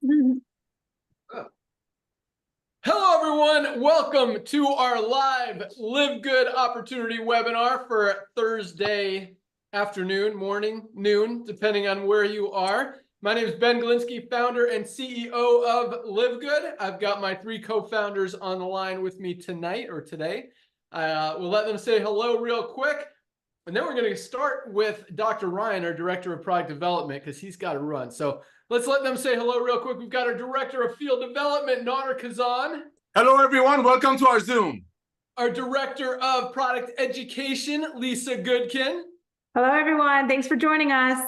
Hello, everyone. Welcome to our live Live Good opportunity webinar for Thursday afternoon, morning, noon, depending on where you are. My name is Ben Galinsky, founder and CEO of Live Good. I've got my three co-founders on the line with me tonight or today. We'll let them say hello real quick. And then we're going to start with Dr. Ryan, our Director of Product Development, because he's got to run. So let's let them say hello real quick. We've got our Director of Field Development, Nader Kazan. Hello, everyone. Welcome to our Zoom. Our Director of Product Education, Lisa Goodkin. Hello, everyone. Thanks for joining us.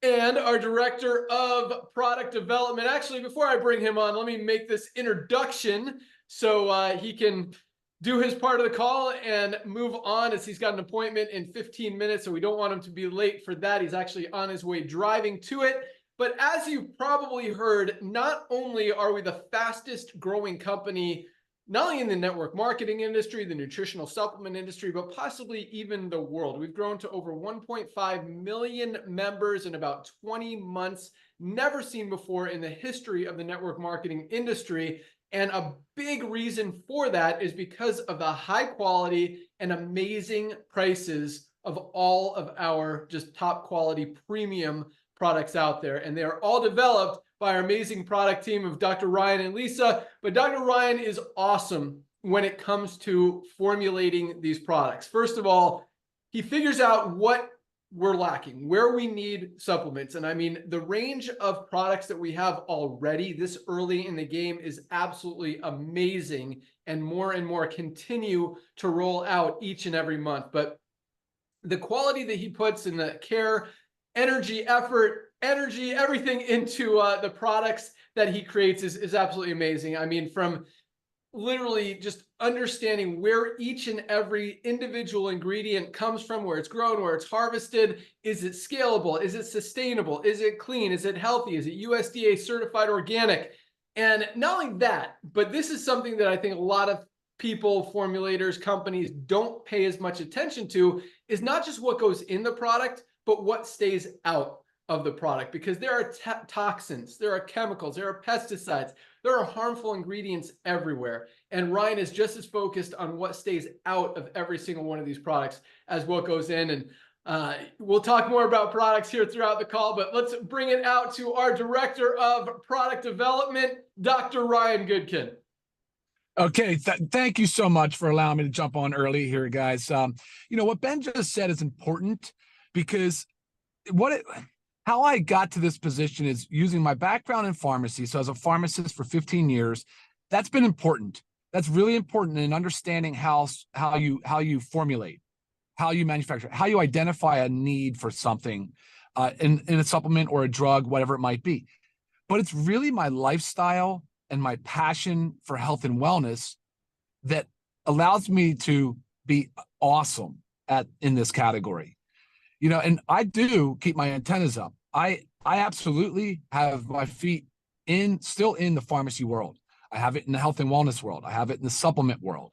And our Director of Product Development. Actually, before I bring him on, let me make this introduction so he can do his part of the call and move on, as he's got an appointment in 15 minutes, so we don't want him to be late for that. He's actually on his way driving to it. But as you've probably heard, not only are we the fastest growing company, not only in the network marketing industry, the nutritional supplement industry, but possibly even the world. We've grown to over 1.5 million members in about 20 months, never seen before in the history of the network marketing industry. And a big reason for that is because of the high quality and amazing prices of all of our just top quality premium products out there. And they are all developed by our amazing product team of Dr. Ryan and Lisa. But Dr. Ryan is awesome when it comes to formulating these products. First of all, he figures out what we're lacking, where we need supplements. And I mean, the range of products that we have already this early in the game is absolutely amazing, and more continue to roll out each and every month. But the quality that he puts in the care, energy, effort, everything into the products that he creates is absolutely amazing. I mean, from literally just understanding where each and every individual ingredient comes from, where it's grown, where it's harvested. Is it scalable? Is it sustainable? Is it clean? Is it healthy? Is it USDA certified organic? And not only that, but this is something that I think a lot of people, formulators, companies don't pay as much attention to, is not just what goes in the product, but what stays out of the product, because there are toxins, there are chemicals, there are pesticides, there are harmful ingredients everywhere. And Ryan is just as focused on what stays out of every single one of these products as what goes in. And we'll talk more about products here throughout the call, but let's bring it out to our Director of Product Development, Dr. Ryan Goodkin. Okay, thank you so much for allowing me to jump on early here, guys. You know, what Ben just said is important, because how I got to this position is using my background in pharmacy. So as a pharmacist for 15 years, that's been important. That's really important in understanding how you formulate, how you manufacture, how you identify a need for something in a supplement or a drug, whatever it might be. But it's really my lifestyle and my passion for health and wellness that allows me to be awesome in this category. You know, and I do keep my antennas up. I absolutely have my feet still in the pharmacy world. I have it in the health and wellness world. I have it in the supplement world.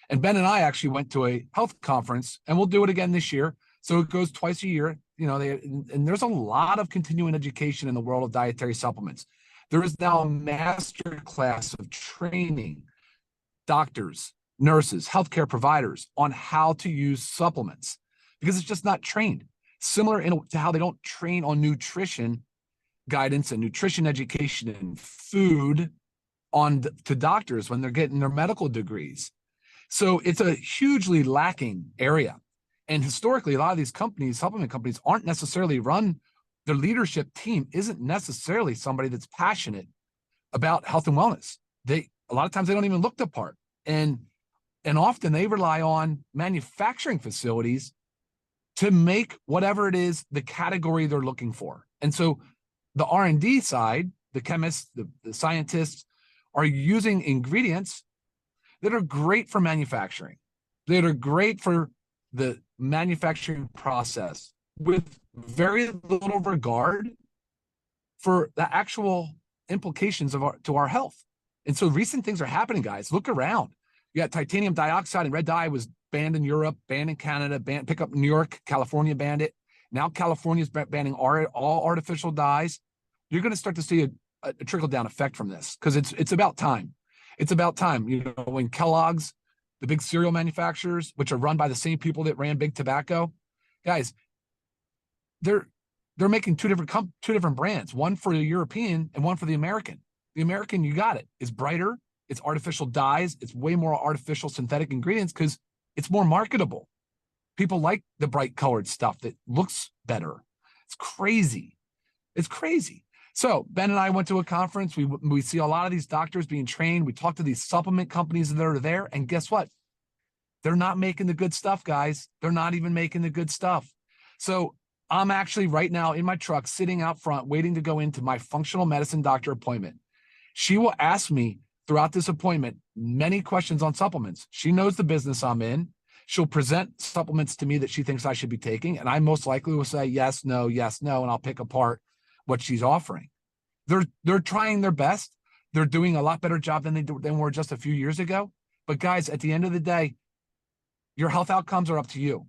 And Ben and I actually went to a health conference, and we'll do it again this year. So it goes twice a year. You know, and there's a lot of continuing education in the world of dietary supplements. There is now a master class of training doctors, nurses, healthcare providers on how to use supplements, because it's just not trained. Similar to how they don't train on nutrition guidance and nutrition education and food to doctors when they're getting their medical degrees. So it's a hugely lacking area. And historically, a lot of these companies, supplement companies, aren't necessarily run, their leadership team isn't necessarily somebody that's passionate about health and wellness. A lot of times they don't even look the part. And often they rely on manufacturing facilities to make whatever it is the category they're looking for. And so the R&D side, the chemists, the scientists, are using ingredients that are great for manufacturing, that are great for the manufacturing process, with very little regard for the actual implications to our health. And so recent things are happening, guys. Look around. You got titanium dioxide and red dye was banned in Europe, banned in Canada, pick up New York, California banned it. Now California's banning all artificial dyes. You're going to start to see a trickle down effect from this, because it's about time. It's about time. You know, when Kellogg's, the big cereal manufacturers, which are run by the same people that ran big tobacco, guys, they're making two different brands, one for the European and one for the American. The American, you got it, is brighter. It's artificial dyes. It's way more artificial synthetic ingredients because it's more marketable. People like the bright colored stuff that looks better. It's crazy. It's crazy. So Ben and I went to a conference. We see a lot of these doctors being trained. We talk to these supplement companies that are there. And guess what? They're not making the good stuff, guys. They're not even making the good stuff. So I'm actually right now in my truck, sitting out front, waiting to go into my functional medicine doctor appointment. She will ask me throughout this appointment many questions on supplements. She knows the business I'm in. She'll present supplements to me that she thinks I should be taking, and I most likely will say yes, no, and I'll pick apart what she's offering. They're trying their best. They're doing a lot better job than they were just a few years ago. But guys, at the end of the day, your health outcomes are up to you.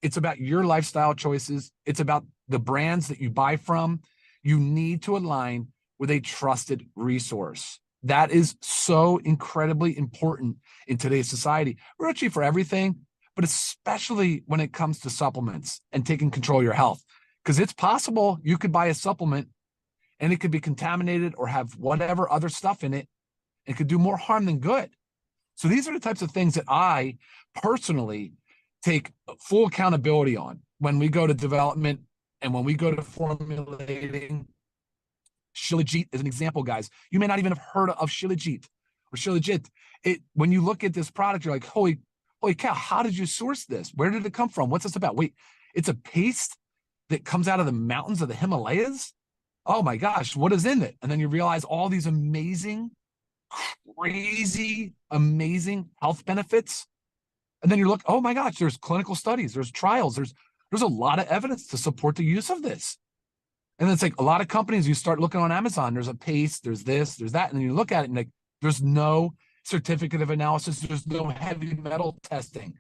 It's about your lifestyle choices. It's about the brands that you buy from. You need to align with a trusted resource. That is so incredibly important in today's society. We're actually for everything, but especially when it comes to supplements and taking control of your health. Because it's possible you could buy a supplement and it could be contaminated or have whatever other stuff in it. It could do more harm than good. So these are the types of things that I personally take full accountability on when we go to development and when we go to formulating. Shilajit is an example, guys. You may not even have heard of Shilajit or Shilajit. When you look at this product, you're like, holy cow, how did you source this? Where did it come from? What's this about? Wait, it's a paste that comes out of the mountains of the Himalayas? Oh my gosh, what is in it? And then you realize all these amazing, crazy, amazing health benefits. And then you look, oh my gosh, there's clinical studies, there's trials, there's a lot of evidence to support the use of this. And then it's like a lot of companies, you start looking on Amazon, there's a paste, there's this, there's that. And then you look at it and like, there's no certificate of analysis, there's no heavy metal testing.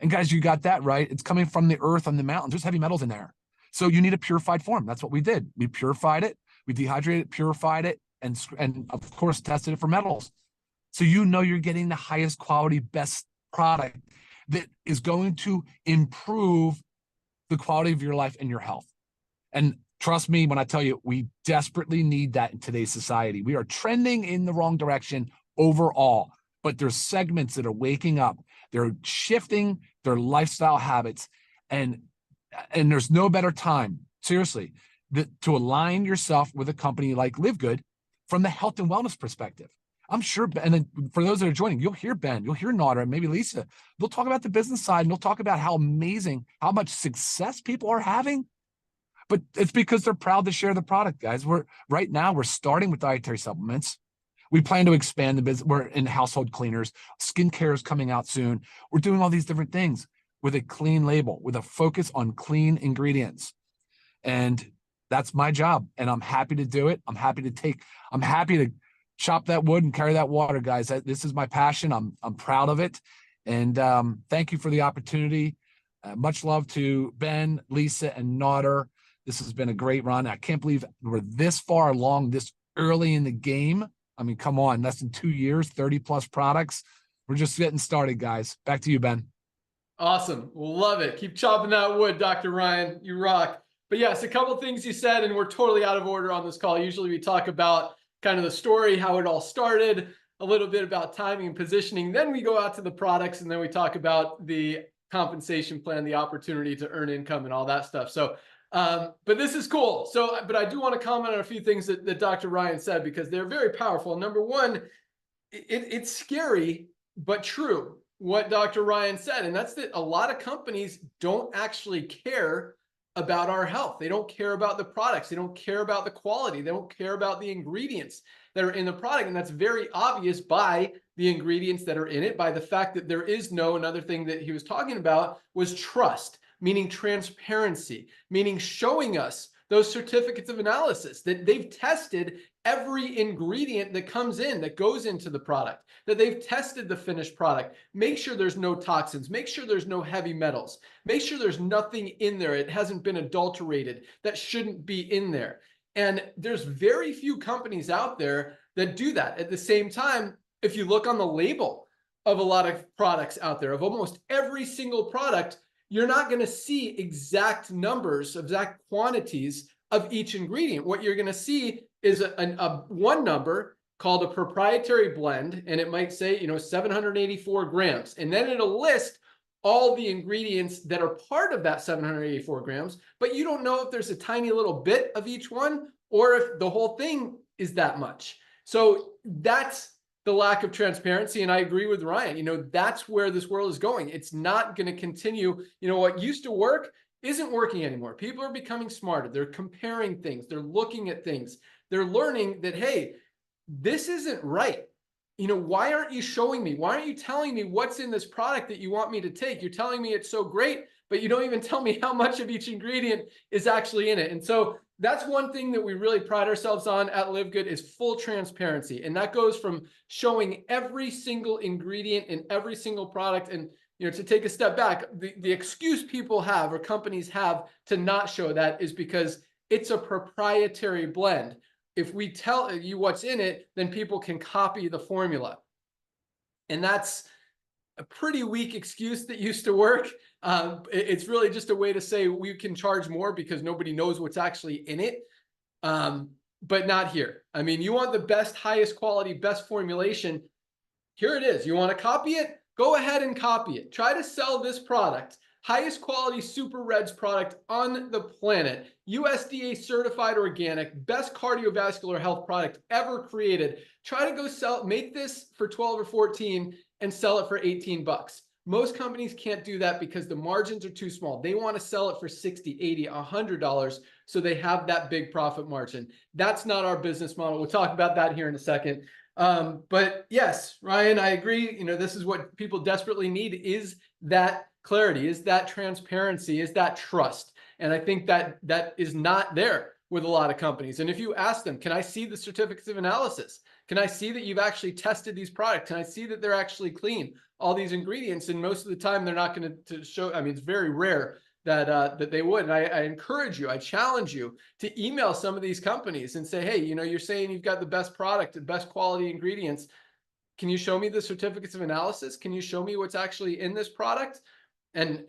And guys, you got that right. It's coming from the earth on the mountains. There's heavy metals in there. So you need a purified form. That's what we did. We purified it, we dehydrated it, purified it, and of course, tested it for metals. So you know you're getting the highest quality, best product that is going to improve the quality of your life and your health. And trust me when I tell you, we desperately need that in today's society. We are trending in the wrong direction overall, but there's segments that are waking up. They're shifting their lifestyle habits, and there's no better time, seriously, to align yourself with a company like LiveGood from the health and wellness perspective. I'm sure, and then for those that are joining, you'll hear Ben, you'll hear Nauder, and maybe Lisa. They'll talk about the business side, and they'll talk about how amazing, how much success people are having. But it's because they're proud to share the product, guys. Right now we're starting with dietary supplements. We plan to expand the business. We're in household cleaners. Skincare is coming out soon. We're doing all these different things with a clean label, with a focus on clean ingredients. And that's my job. And I'm happy to do it. I'm happy to chop that wood and carry that water, guys. This is my passion. I'm proud of it. And thank you for the opportunity. Much love to Ben, Lisa, and Nauder. This has been a great run. I can't believe we're this far along, this early in the game. I mean, come on, less than 2 years, 30 plus products. We're just getting started, guys. Back to you, Ben. Awesome. Love it. Keep chopping that wood, Dr. Ryan. You rock. But yes, a couple things you said, and we're totally out of order on this call. Usually we talk about kind of the story, how it all started, a little bit about timing and positioning. Then we go out to the products, and then we talk about the compensation plan, the opportunity to earn income and all that stuff. So, but this is cool. So, but I do want to comment on a few things that Dr. Ryan said, because they're very powerful. Number one, it's scary, but true what Dr. Ryan said. And that's that a lot of companies don't actually care about our health. They don't care about the products. They don't care about the quality. They don't care about the ingredients that are in the product. And that's very obvious by the ingredients that are in it, by the fact that there is no, another thing that he was talking about was trust, meaning transparency, meaning showing us those certificates of analysis that they've tested every ingredient that comes in, that goes into the product, that they've tested the finished product. Make sure there's no toxins, make sure there's no heavy metals, make sure there's nothing in there. It hasn't been adulterated that shouldn't be in there. And there's very few companies out there that do that. At the same time, if you look on the label of a lot of products out there, of almost every single product, you're not going to see exact numbers, exact quantities of each ingredient. What you're going to see is a one number called a proprietary blend, and it might say, 784 grams. And then it'll list all the ingredients that are part of that 784 grams, but you don't know if there's a tiny little bit of each one or if the whole thing is that much. So that's the lack of transparency. And I agree with Ryan, that's where this world is going. It's not going to continue. What used to work isn't working anymore. People are becoming smarter. They're comparing things. They're looking at things. They're learning that, hey, this isn't right. Why aren't you showing me? Why aren't you telling me what's in this product that you want me to take? You're telling me it's so great, but you don't even tell me how much of each ingredient is actually in it. And so that's one thing that we really pride ourselves on at LiveGood is full transparency. And that goes from showing every single ingredient in every single product. And, to take a step back, the excuse people have or companies have to not show that is because it's a proprietary blend. If we tell you what's in it, then people can copy the formula. And that's a pretty weak excuse that used to work. It's really just a way to say we can charge more because nobody knows what's actually in it. But not here. I mean, you want the best, highest quality, best formulation. Here it is. You want to copy it? Go ahead and copy it. Try to sell this product. Highest quality Super Reds product on the planet, USDA certified organic, best cardiovascular health product ever created. Try to make this for 12 or 14 and sell it for 18 bucks. Most companies can't do that because the margins are too small. They want to sell it for 60, 80, $100 so they have that big profit margin. That's not our business model. We'll talk about that here in a second. But yes, Ryan, I agree. This is what people desperately need is that clarity, is that transparency, is that trust. And I think that is not there with a lot of companies. And if you ask them, can I see the certificates of analysis? Can I see that you've actually tested these products? Can I see that they're actually clean? All these ingredients, and most of the time they're not going to show. I mean, it's very rare that they would. And I encourage you, I challenge you to email some of these companies and say, hey, you're saying you've got the best product, the best quality ingredients. Can you show me the certificates of analysis? Can you show me what's actually in this product? And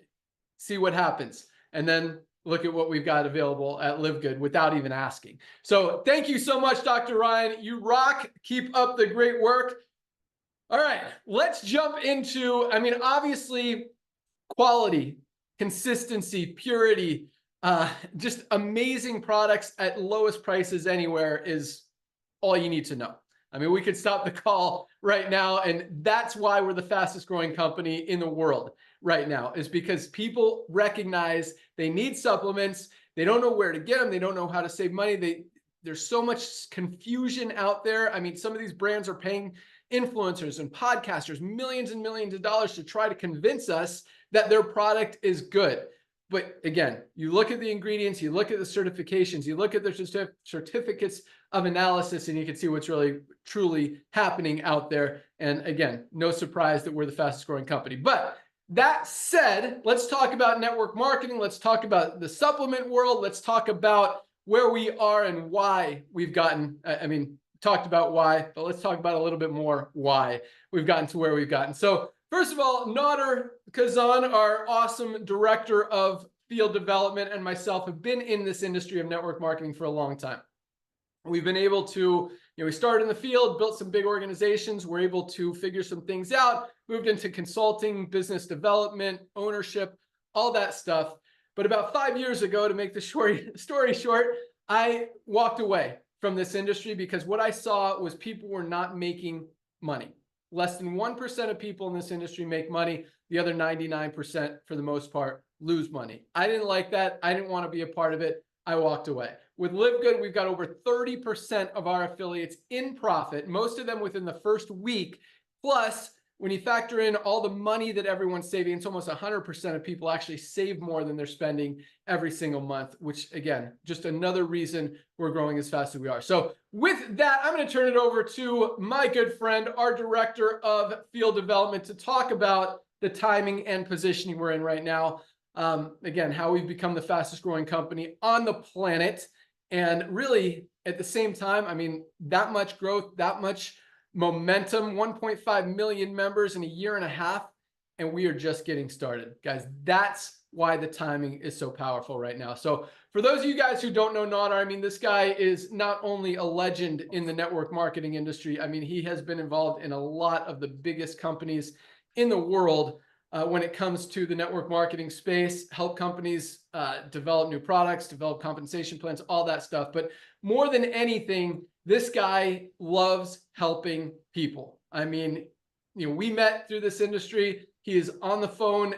see what happens. And then look at what we've got available at LiveGood without even asking. So thank you so much, Dr. Ryan. You rock. Keep up the great work. All right, let's jump into, obviously, quality, consistency, purity, just amazing products at lowest prices anywhere is all you need to know. We could stop the call right now, and that's why we're the fastest growing company in the world right now, is because people recognize they need supplements. They don't know where to get them. They don't know how to save money. There's so much confusion out there. Some of these brands are paying influencers and podcasters millions and millions of dollars to try to convince us that their product is good. But again, you look at the ingredients, you look at the certifications, you look at the certificates of analysis, and you can see what's really, truly happening out there. And again, no surprise that we're the fastest growing company. But that said, let's talk about network marketing. Let's talk about the supplement world. Let's talk about where we are and why we've gotten, talked about why, but let's talk about a little bit more why we've gotten to where we've gotten. So first of all, Nader Kazan, our awesome director of field development, and myself have been in this industry of network marketing for a long time. We've been able to, we started in the field, built some big organizations. We're able to figure some things out, moved into consulting, business development, ownership, all that stuff. But about 5 years ago, to make the story short, I walked away from this industry because what I saw was people were not making money. Less than 1% of people in this industry make money. The other 99%, for the most part, lose money. I didn't like that. I didn't want to be a part of it. I walked away. With LiveGood, we've got over 30% of our affiliates in profit, most of them within the first week. Plus, when you factor in all the money that everyone's saving, it's almost 100% of people actually save more than they're spending every single month, which again, just another reason we're growing as fast as we are. So with that, I'm going to turn it over to my good friend, our director of field development, to talk about the timing and positioning we're in right now. Again, how we've become the fastest growing company on the planet. And really, at the same time, I mean, that much growth, that much momentum, 1.5 million members in a year and a half, and we are just getting started. Guys, that's why the timing is so powerful right now. So for those of you guys who don't know Nader, I mean, this guy is not only a legend in the network marketing industry, I mean, he has been involved in a lot of the biggest companies in the world when it comes to the network marketing space, help companies develop new products, develop compensation plans, all that stuff. But more than anything, this guy loves helping people. I mean, you know, we met through this industry. He is on the phone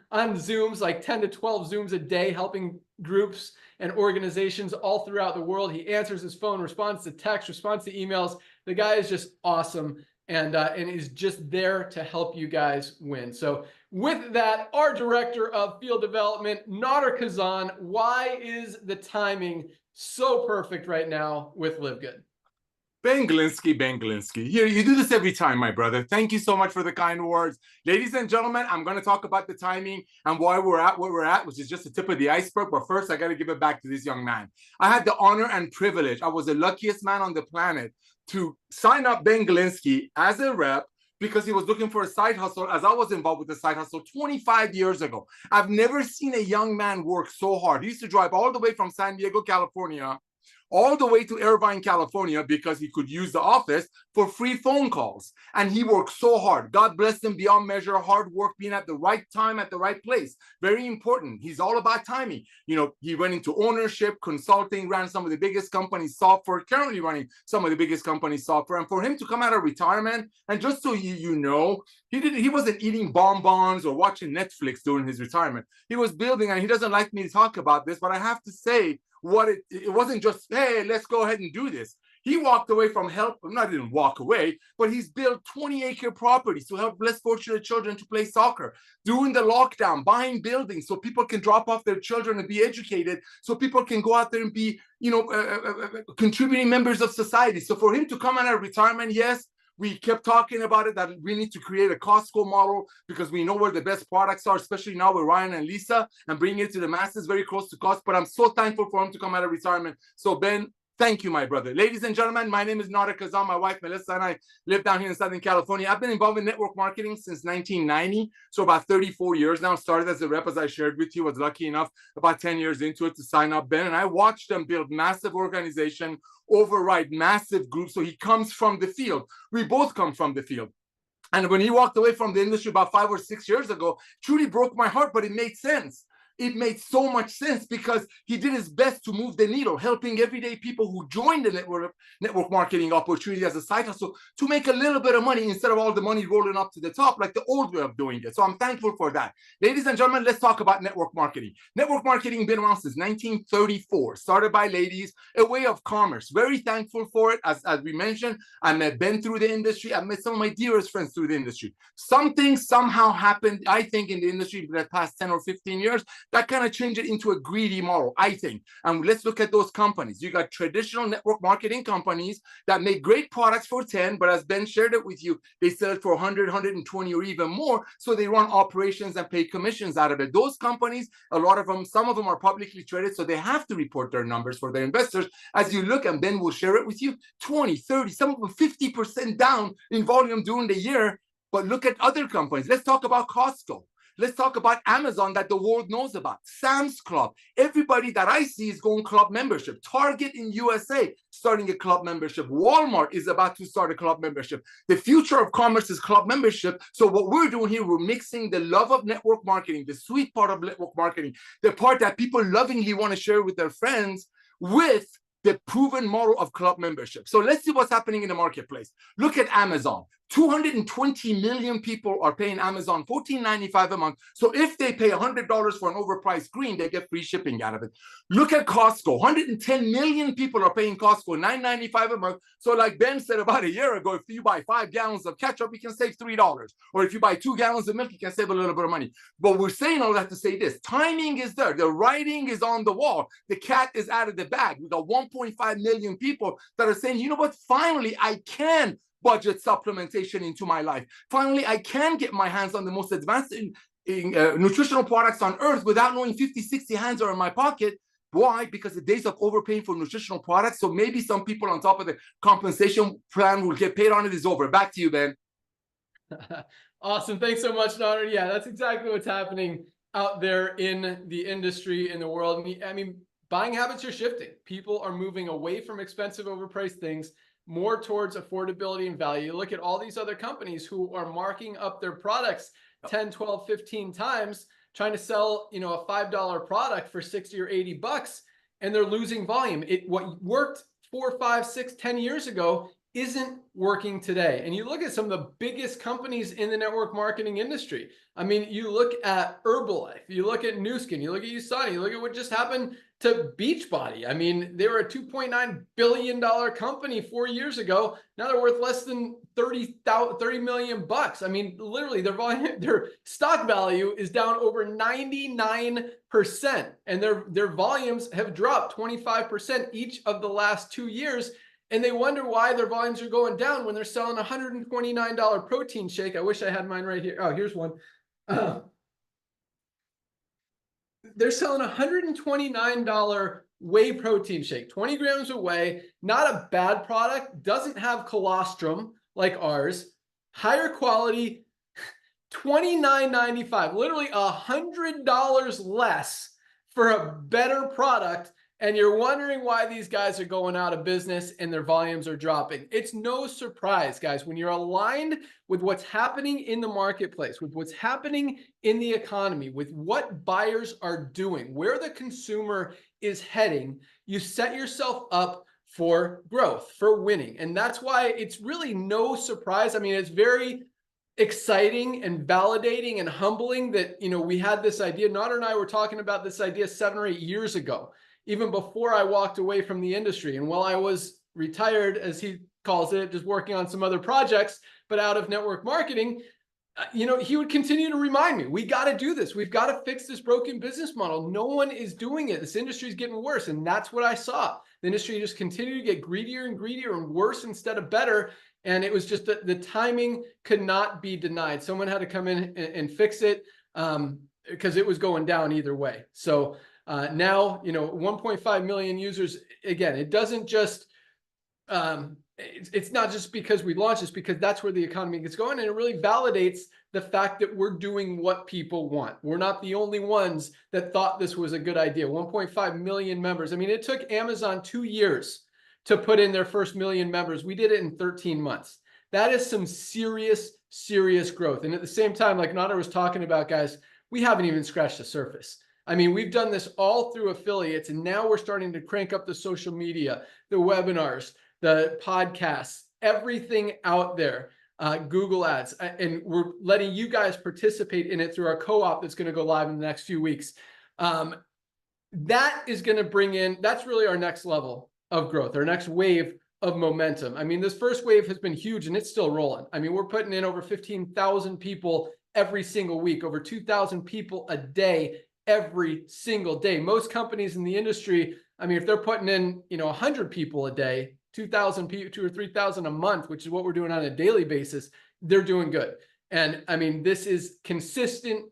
on Zooms, like 10 to 12 Zooms a day, helping groups and organizations all throughout the world. He answers his phone, responds to text, responds to emails. The guy is just awesome and is just there to help you guys win. So with that, our director of field development, Nader Kazan, why is the timing so perfect right now with LiveGood? Ben Glinsky. Here, you do this every time, my brother. Thank you so much for the kind words. Ladies and gentlemen, I'm going to talk about the timing and why we're at where we're at, which is just the tip of the iceberg. But first, I got to give it back to this young man. I had the honor and privilege. I was the luckiest man on the planet to sign up Ben Glinsky as a rep because he was looking for a side hustle, as I was involved with the side hustle 25 years ago. I've never seen a young man work so hard. He used to drive all the way from San Diego, California, all the way to Irvine, California, because he could use the office for free phone calls. And he worked so hard. God bless him beyond measure, hard work, being at the right time, at the right place. Very important. He's all about timing. You know, he went into ownership, consulting, ran some of the biggest companies' software, currently running some of the biggest companies' software. And for him to come out of retirement, and just so you know, he wasn't eating bonbons or watching Netflix during his retirement. He was building, and he doesn't like me to talk about this, but I have to say, it wasn't just, hey, let's go ahead and do this. He walked away from help, not didn't walk away, but he's built 20-acre properties to help less fortunate children to play soccer. During the lockdown, buying buildings so people can drop off their children and be educated, so people can go out there and be, contributing members of society. So for him to come out of retirement, yes, we kept talking about it, that we need to create a Costco model because we know where the best products are, especially now with Ryan and Lisa, and bring it to the masses very close to cost. But I'm so thankful for him to come out of retirement. So Ben, thank you, my brother. Ladies and gentlemen, my name is Nader Kazan. My wife, Melissa, and I live down here in Southern California. I've been involved in network marketing since 1990. So about 34 years now. Started as a rep, as I shared with you. Was lucky enough about 10 years into it to sign up Ben. And I watched them build massive organization, override massive groups. So he comes from the field. We both come from the field. And when he walked away from the industry about 5 or 6 years ago, truly broke my heart, but it made sense. It made so much sense because he did his best to move the needle, helping everyday people who joined the network marketing opportunity as a side hustle to make a little bit of money instead of all the money rolling up to the top like the old way of doing it. So I'm thankful for that. Ladies and gentlemen, let's talk about network marketing. Network marketing been around since 1934, started by ladies, a way of commerce. Very thankful for it. As we mentioned, I met Ben through the industry. I met some of my dearest friends through the industry. Something somehow happened, I think, in the industry for the past 10 or 15 years that kind of changed it into a greedy model, I think. And let's look at those companies. You got traditional network marketing companies that make great products for 10, but as Ben shared it with you, they sell it for 100, 120 or even more. So they run operations and pay commissions out of it. Those companies, a lot of them, some of them are publicly traded, so they have to report their numbers for their investors. As you look, and Ben will share it with you, 20, 30, some of them 50% down in volume during the year. But look at other companies. Let's talk about Costco. Let's talk about Amazon that the world knows about. Sam's Club. Everybody that I see is going club membership. Target in USA starting a club membership. Walmart is about to start a club membership. The future of commerce is club membership. So what we're doing here, we're mixing the love of network marketing, the sweet part of network marketing, the part that people lovingly want to share with their friends, with the proven model of club membership. So let's see what's happening in the marketplace. Look at Amazon. 220 million people are paying Amazon $14.95 a month. So if they pay $100 for an overpriced green, they get free shipping out of it. Look at Costco. 110 million people are paying Costco $9.95 a month. So like Ben said about a year ago, if you buy 5 gallons of ketchup, you can save $3. Or if you buy 2 gallons of milk, you can save a little bit of money. But we're saying all that to say this. Timing is there. The writing is on the wall. The cat is out of the bag. We got 1.5 million people that are saying, you know what? Finally, I can budget supplementation into my life. Finally, I can get my hands on the most advanced nutritional products on earth without knowing 50, 60 hands are in my pocket. Why? Because the days of overpaying for nutritional products, so maybe some people on top of the compensation plan will get paid on it, is over. Back to you, Ben. Awesome. Thanks so much, Nader. Yeah, that's exactly what's happening out there in the industry, in the world. I mean, buying habits are shifting. People are moving away from expensive, overpriced things more towards affordability and value. Look at all these other companies who are marking up their products 10, 12, 15 times, trying to sell, a $5 product for 60 or 80 bucks, and they're losing volume. What worked 4, 5, 6, 10 years ago isn't working today. And you look at some of the biggest companies in the network marketing industry. I mean, you look at Herbalife, you look at Nu Skin, you look at USANA, you look at what just happened to Beachbody. I mean, they were a $2.9 billion company 4 years ago. Now they're worth less than 30 million bucks. I mean, literally their stock value is down over 99%, and their volumes have dropped 25% each of the last 2 years. And they wonder why their volumes are going down when they're selling a $129 protein shake. I wish I had mine right here. Oh, here's one. They're selling a $129 whey protein shake, 20 grams of whey, not a bad product, doesn't have colostrum like ours, higher quality, $29.95, literally $100 less for a better product. And you're wondering why these guys are going out of business and their volumes are dropping. It's no surprise, guys, when you're aligned with what's happening in the marketplace, with what's happening in the economy, with what buyers are doing, where the consumer is heading, you set yourself up for growth, for winning. And that's why it's really no surprise. I mean, it's very exciting and validating and humbling that, we had this idea. Nader and I were talking about this idea 7 or 8 years ago, even before I walked away from the industry. And while I was retired, as he calls it, just working on some other projects, but out of network marketing, he would continue to remind me, we got to do this. We've got to fix this broken business model. No one is doing it. This industry is getting worse. And that's what I saw. The industry just continued to get greedier and greedier and worse instead of better. And it was just that the timing could not be denied. Someone had to come in and fix it because it was going down either way. So now, 1.5 million users, again, it doesn't just, it's not just because we launched this, because that's where the economy gets going. And it really validates the fact that we're doing what people want. We're not the only ones that thought this was a good idea. 1.5 million members. I mean, it took Amazon 2 years to put in their first million members. We did it in 13 months. That is some serious, serious growth. And at the same time, like Nader was talking about, guys, we haven't even scratched the surface. I mean, we've done this all through affiliates, and now we're starting to crank up the social media, the webinars, the podcasts, everything out there, Google ads, and we're letting you guys participate in it through our co-op that's going to go live in the next few weeks. That is going to bring in, that's really our next level of growth, our next wave of momentum. I mean, this first wave has been huge and it's still rolling. I mean, we're putting in over 15,000 people every single week, over 2,000 people a day, every single day. Most companies in the industry, I mean, if they're putting in, 100 people a day, 2,000 people, 2,000 or 3,000 a month, which is what we're doing on a daily basis, they're doing good. And I mean, this is consistent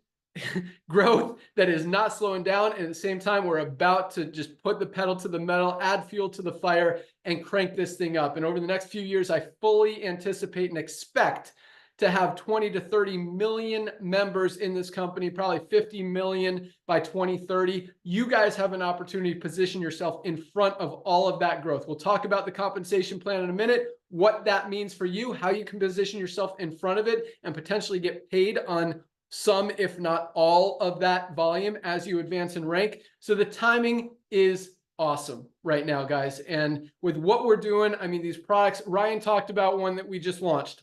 growth that is not slowing down. And at the same time, we're about to just put the pedal to the metal, add fuel to the fire, and crank this thing up. And over the next few years, I fully anticipate and expect to have 20 to 30 million members in this company, probably 50 million by 2030. You guys have an opportunity to position yourself in front of all of that growth. We'll talk about the compensation plan in a minute, what that means for you, how you can position yourself in front of it and potentially get paid on some, if not all of that volume as you advance in rank. So the timing is awesome right now, guys. And with what we're doing, I mean, these products, Ryan talked about one that we just launched.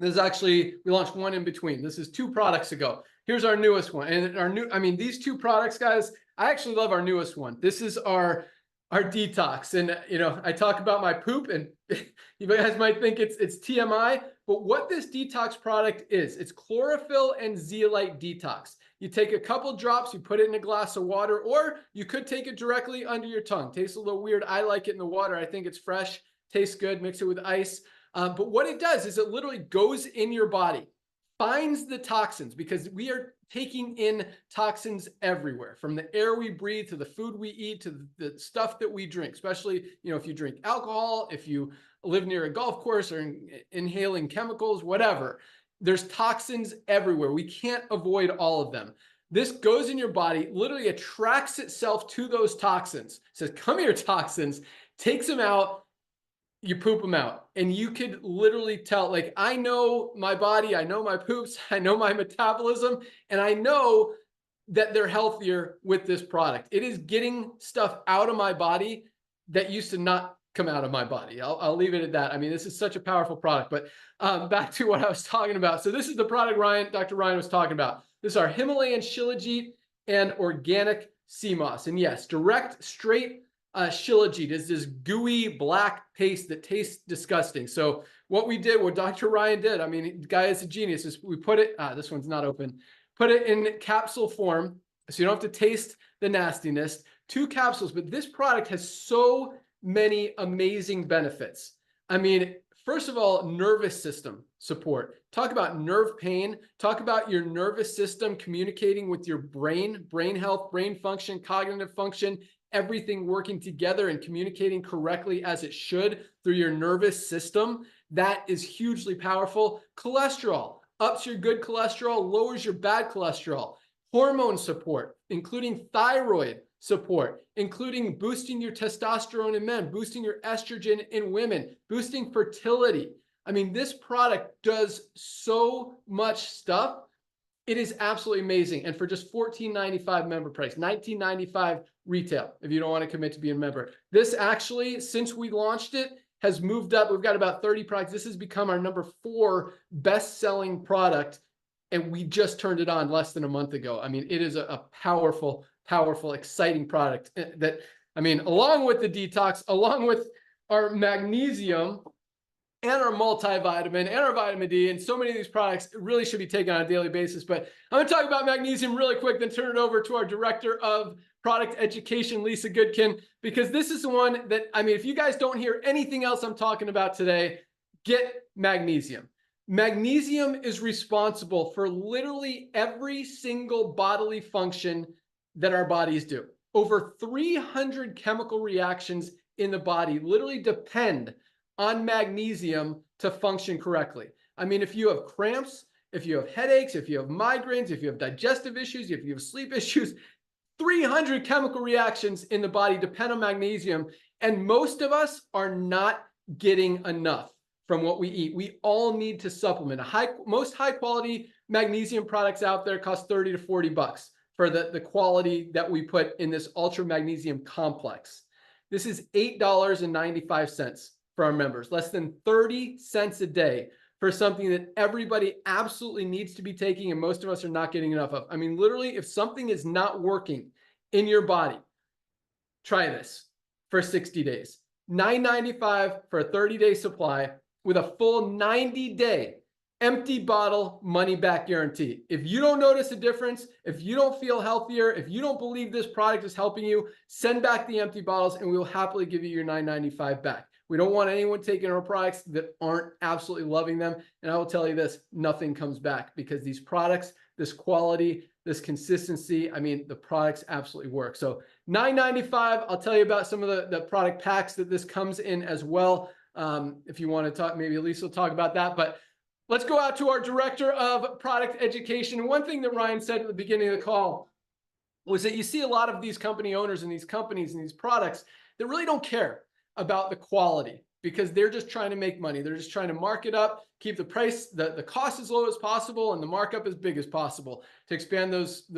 This is actually, we launched one in between. This is 2 products ago. Here's our newest one. And these 2 products, guys, I actually love our newest one. This is our detox. And, I talk about my poop and you guys might think it's TMI, but what this detox product is, it's chlorophyll and zeolite detox. You take a couple drops, you put it in a glass of water, or you could take it directly under your tongue. Tastes a little weird. I like it in the water. I think it's fresh, tastes good, mix it with ice. But what it does is it literally goes in your body finds the toxins, because we are taking in toxins everywhere, from the air we breathe to the food we eat to the stuff that we drink, especially, if you drink alcohol, if you live near a golf course or inhaling chemicals, whatever. There's toxins everywhere. We can't avoid all of them. This goes in your body, literally attracts itself to those toxins, says, come here, toxins, takes them out, you poop them out. And you could literally tell, like, I know my body, I know my poops, I know my metabolism, and I know that they're healthier with this product. It is getting stuff out of my body that used to not come out of my body. I'll leave it at that. I mean, this is such a powerful product, but back to what I was talking about. So this is the product Dr. Ryan was talking about. This is our Himalayan Shilajit and organic sea moss. And yes, direct, straight Shilajit is this gooey black paste that tastes disgusting. So what we did, what Dr. Ryan did, I mean, the guy is a genius, is we put it, this one's not open, put it in capsule form so you don't have to taste the nastiness. 2 capsules, but this product has so many amazing benefits. I mean, first of all, nervous system support. Talk about nerve pain. Talk about your nervous system communicating with your brain health, brain function, cognitive function, everything working together and communicating correctly as it should through your nervous system. That is hugely powerful. Cholesterol ups your good cholesterol, lowers your bad cholesterol. Hormone support, including thyroid support, including boosting your testosterone in men, boosting your estrogen in women, boosting fertility. I mean, this product does so much stuff. It is absolutely amazing. And for just $14.95 member price, $19.95 retail, if you don't want to commit to being a member. This actually, since we launched it, has moved up. We've got about 30 products. This has become our number 4 best-selling product, and we just turned it on less than a month ago. I mean, it is a powerful, exciting product that, I mean, along with the detox, along with our magnesium and our multivitamin and our vitamin D, and so many of these products really should be taken on a daily basis. But I'm going to talk about magnesium really quick, then turn it over to our director of product education, Lisa Goodkin, because this is the one that, I mean, if you guys don't hear anything else I'm talking about today, get magnesium. Magnesium is responsible for literally every single bodily function that our bodies do. Over 300 chemical reactions in the body literally depend on magnesium to function correctly. I mean, if you have cramps, if you have headaches, if you have migraines, if you have digestive issues, if you have sleep issues, 300 chemical reactions in the body depend on magnesium, and most of us are not getting enough from what we eat. We all need to supplement. Most high quality magnesium products out there cost $30 to $40 for the quality that we put in this ultra magnesium complex. This is $8.95 for our members, less than 30 cents a day for something that everybody absolutely needs to be taking, and most of us are not getting enough of. I mean, literally, if something is not working in your body, try this for 60 days. $9.95 for a 30-day supply with a full 90-day empty bottle money back guarantee. If you don't notice a difference, if you don't feel healthier, if you don't believe this product is helping you, send back the empty bottles and we will happily give you your $9.95 back. We don't want anyone taking our products that aren't absolutely loving them. And I will tell you this, nothing comes back, because these products, this quality, this consistency, I mean, the products absolutely work. So $9.95, I'll tell you about some of the product packs that this comes in as well. If you want to talk, maybe Lisa will talk about that, but let's go out to our director of product education. And one thing that Ryan said at the beginning of the call was that you see a lot of these company owners and these companies and these products that really don't care about the quality, because they're just trying to make money. They're just trying to mark it up, keep the price, the cost as low as possible and the markup as big as possible to expand those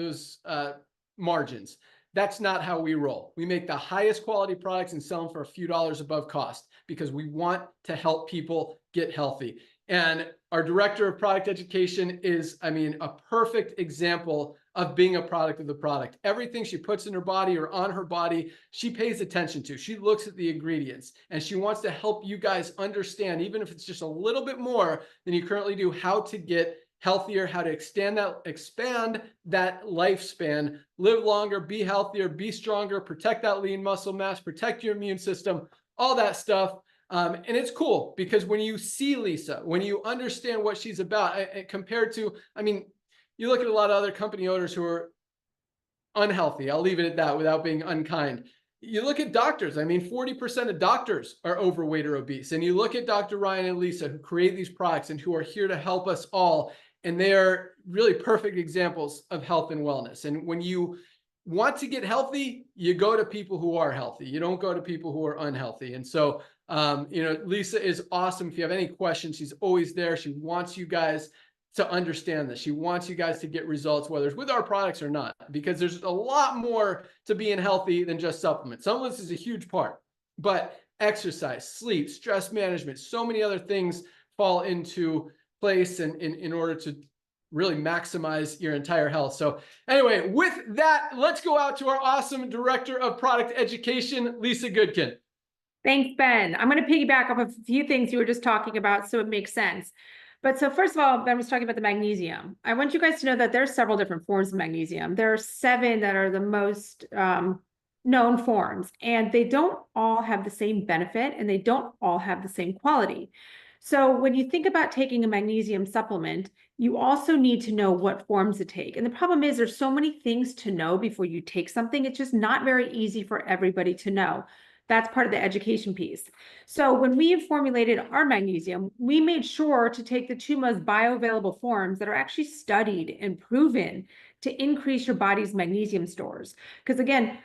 margins. That's not how we roll. We make the highest quality products and sell them for a few dollars above cost, because we want to help people get healthy. And our director of product education is, I mean, a perfect example of being a product of the product. Everything she puts in her body or on her body, she pays attention to. She looks at the ingredients, and she wants to help you guys understand, even if it's just a little bit more than you currently do, how to get healthier, how to expand that lifespan, live longer, be healthier, be stronger, protect that lean muscle mass, protect your immune system, all that stuff. And it's cool because when you see Lisa, when you understand what she's about, compared to, I mean, you look at a lot of other company owners who are unhealthy. I'll leave it at that without being unkind. You look at doctors. I mean, 40% of doctors are overweight or obese. And you look at Dr. Ryan and Lisa, who create these products and who are here to help us all. And they are really perfect examples of health and wellness. And when you want to get healthy, you go to people who are healthy. You don't go to people who are unhealthy. And so, Lisa is awesome. If you have any questions, she's always there. She wants you guys to understand this. She wants you guys to get results, whether it's with our products or not, because there's a lot more to being healthy than just supplements. Supplements is a huge part, but exercise, sleep, stress management, so many other things fall into place in order to really maximize your entire health. So anyway, with that, let's go out to our awesome Director of Product Education, Lisa Goodkin. Thanks, Ben. I'm going to piggyback off of a few things you were just talking about, so it makes sense. But so first of all, Ben was talking about the magnesium. I want you guys to know that there's several different forms of magnesium. There are 7 that are the most known forms, and they don't all have the same benefit, and they don't all have the same quality. So when you think about taking a magnesium supplement, you also need to know what forms to take. And the problem is there's so many things to know before you take something. It's just not very easy for everybody to know. That's part of the education piece. So when we formulated our magnesium, we made sure to take the 2 most bioavailable forms that are actually studied and proven to increase your body's magnesium stores. Because again,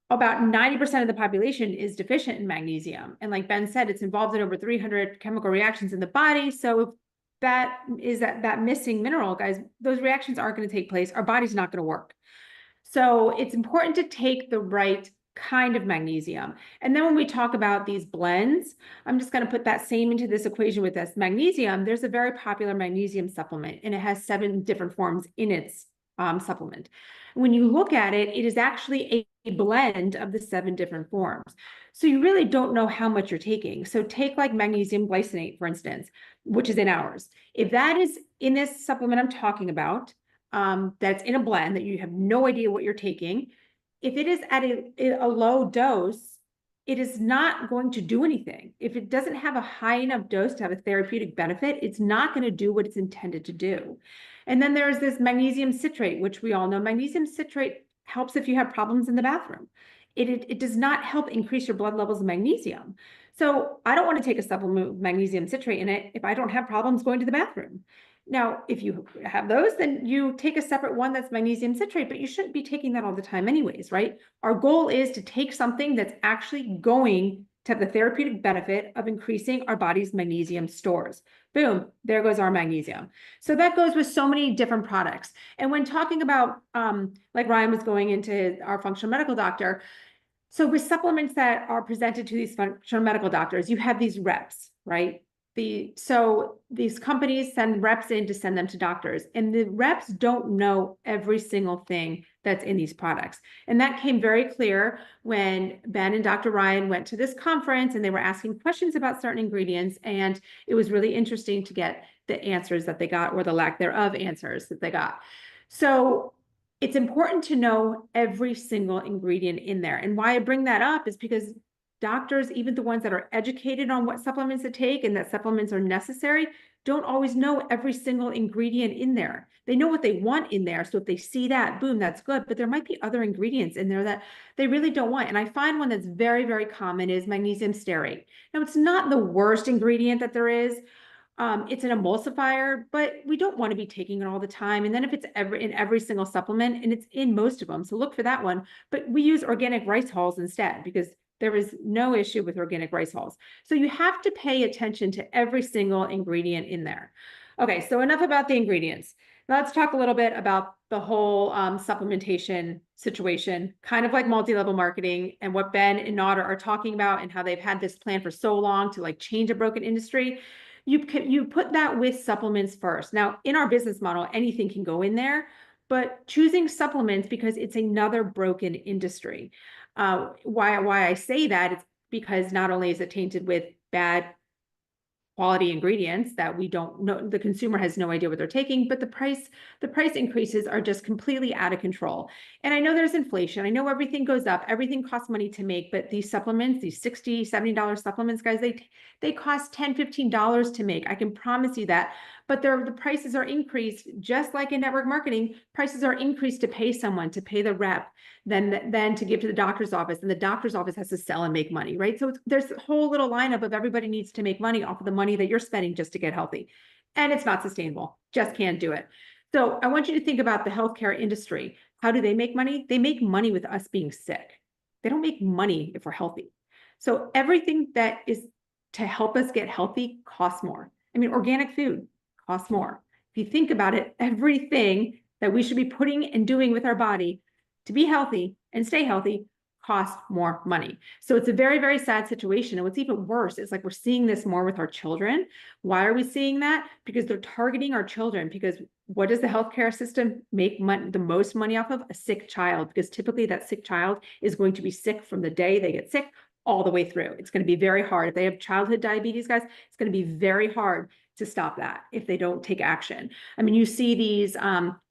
about 90% of the population is deficient in magnesium. And like Ben said, it's involved in over 300 chemical reactions in the body. So if that is that missing mineral, guys, those reactions aren't going to take place. Our body's not going to work. So it's important to take the right kind of magnesium. And then when we talk about these blends, I'm just going to put that same into this equation with this magnesium. There's a very popular magnesium supplement, and it has 7 different forms in its supplement. When you look at it, it is actually a blend of the 7 different forms. So you really don't know how much you're taking. So take like magnesium glycinate, for instance, which is in ours. If that is in this supplement I'm talking about, that's in a blend that you have no idea what you're taking, if it is at a low dose, it is not going to do anything. If it doesn't have a high enough dose to have a therapeutic benefit, it's not going to do what it's intended to do. And then there's this magnesium citrate, which we all know. Magnesium citrate helps if you have problems in the bathroom. It does not help increase your blood levels of magnesium. So I don't want to take a supplement with magnesium citrate in it if I don't have problems going to the bathroom. Now, if you have those, then you take a separate one that's magnesium citrate, but you shouldn't be taking that all the time anyways, right? Our goal is to take something that's actually going to have the therapeutic benefit of increasing our body's magnesium stores. Boom, there goes our magnesium. So that goes with so many different products. And when talking about, like Ryan was going into our functional medical doctor, so with supplements that are presented to these functional medical doctors, you have these reps, right? So these companies send reps in to send them to doctors, and the reps don't know every single thing that's in these products. And that came very clear when Ben and Dr. Ryan went to this conference and they were asking questions about certain ingredients. And it was really interesting to get the answers that they got, or the lack thereof answers that they got. So it's important to know every single ingredient in there. And why I bring that up is because doctors, even the ones that are educated on what supplements to take and that supplements are necessary, don't always know every single ingredient in there. They know what they want in there. So if they see that, boom, that's good. But there might be other ingredients in there that they really don't want. And I find one that's very, very common is magnesium stearate. Now, it's not the worst ingredient that there is. It's an emulsifier, but we don't want to be taking it all the time. And then if it's in every single supplement, and it's in most of them, so look for that one. But we use organic rice hulls instead, because there is no issue with organic rice hulls. So you have to pay attention to every single ingredient in there. Okay, so enough about the ingredients. Now let's talk a little bit about the whole supplementation situation, kind of like multi-level marketing, and what Ben and Nada are talking about, and how they've had this plan for so long to like change a broken industry. You put that with supplements first. Now, in our business model, anything can go in there, but choosing supplements because it's another broken industry. Why I say that is because not only is it tainted with bad quality ingredients that we don't know, the consumer has no idea what they're taking, but the price increases are just completely out of control. And I know there's inflation. I know everything goes up, everything costs money to make, but these supplements, these $60, $70 supplements, guys, they cost $10, $15 to make. I can promise you that. But the prices are increased, just like in network marketing, prices are increased to pay someone, to pay the rep, then to give to the doctor's office, and the doctor's office has to sell and make money, right? So there's a whole little lineup of everybody needs to make money off of the money that you're spending just to get healthy. And it's not sustainable, just can't do it. So I want you to think about the healthcare industry. How do they make money? They make money with us being sick. They don't make money if we're healthy. So everything that is to help us get healthy costs more. I mean, organic food costs more. If you think about it, everything that we should be putting and doing with our body to be healthy and stay healthy costs more money. So it's a very, very sad situation. And what's even worse is like we're seeing this more with our children. Why are we seeing that? Because they're targeting our children. Because what does the healthcare system make the most money off of? A sick child. Because typically that sick child is going to be sick from the day they get sick all the way through. It's going to be very hard. If they have childhood diabetes, guys, it's going to be very hard to stop that if they don't take action. I mean, you see these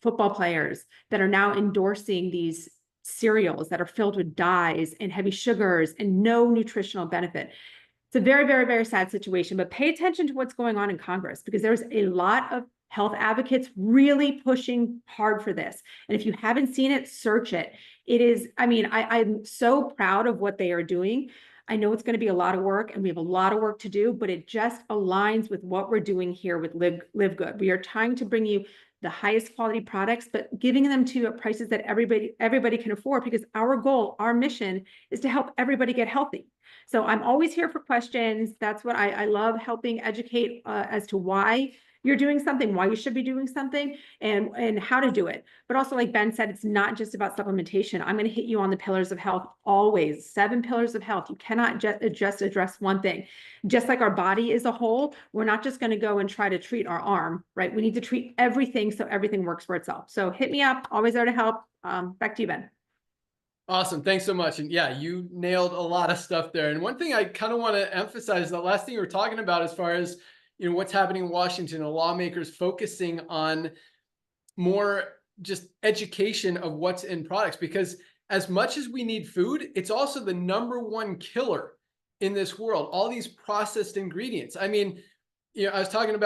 football players that are now endorsing these cereals that are filled with dyes and heavy sugars and no nutritional benefit. It's a very, very, very sad situation, but pay attention to what's going on in Congress, because there's a lot of health advocates really pushing hard for this. And if you haven't seen it, search it. It is, I mean, I'm so proud of what they are doing. I know it's going to be a lot of work and we have a lot of work to do, but it just aligns with what we're doing here with LiveGood. We are trying to bring you the highest quality products, but giving them to you at prices that everybody can afford, because our goal, our mission is to help everybody get healthy. So I'm always here for questions. That's what I love, helping educate as to why you're doing something, why you should be doing something, and how to do it. But also, like Ben said, it's not just about supplementation. I'm going to hit you on the pillars of health always. 7 pillars of health. You cannot just address one thing. Just like our body is a whole, we're not just going to go and try to treat our arm, right? We need to treat everything so everything works for itself. So hit me up. Always there to help. Back to you, Ben. Awesome. Thanks so much. And yeah, you nailed a lot of stuff there. And one thing I kind of want to emphasize, the last thing you were talking about as far as what's happening in Washington, and lawmakers focusing on more just education of what's in products, because as much as we need food, it's also the #1 killer in this world. All these processed ingredients. I mean, I was talking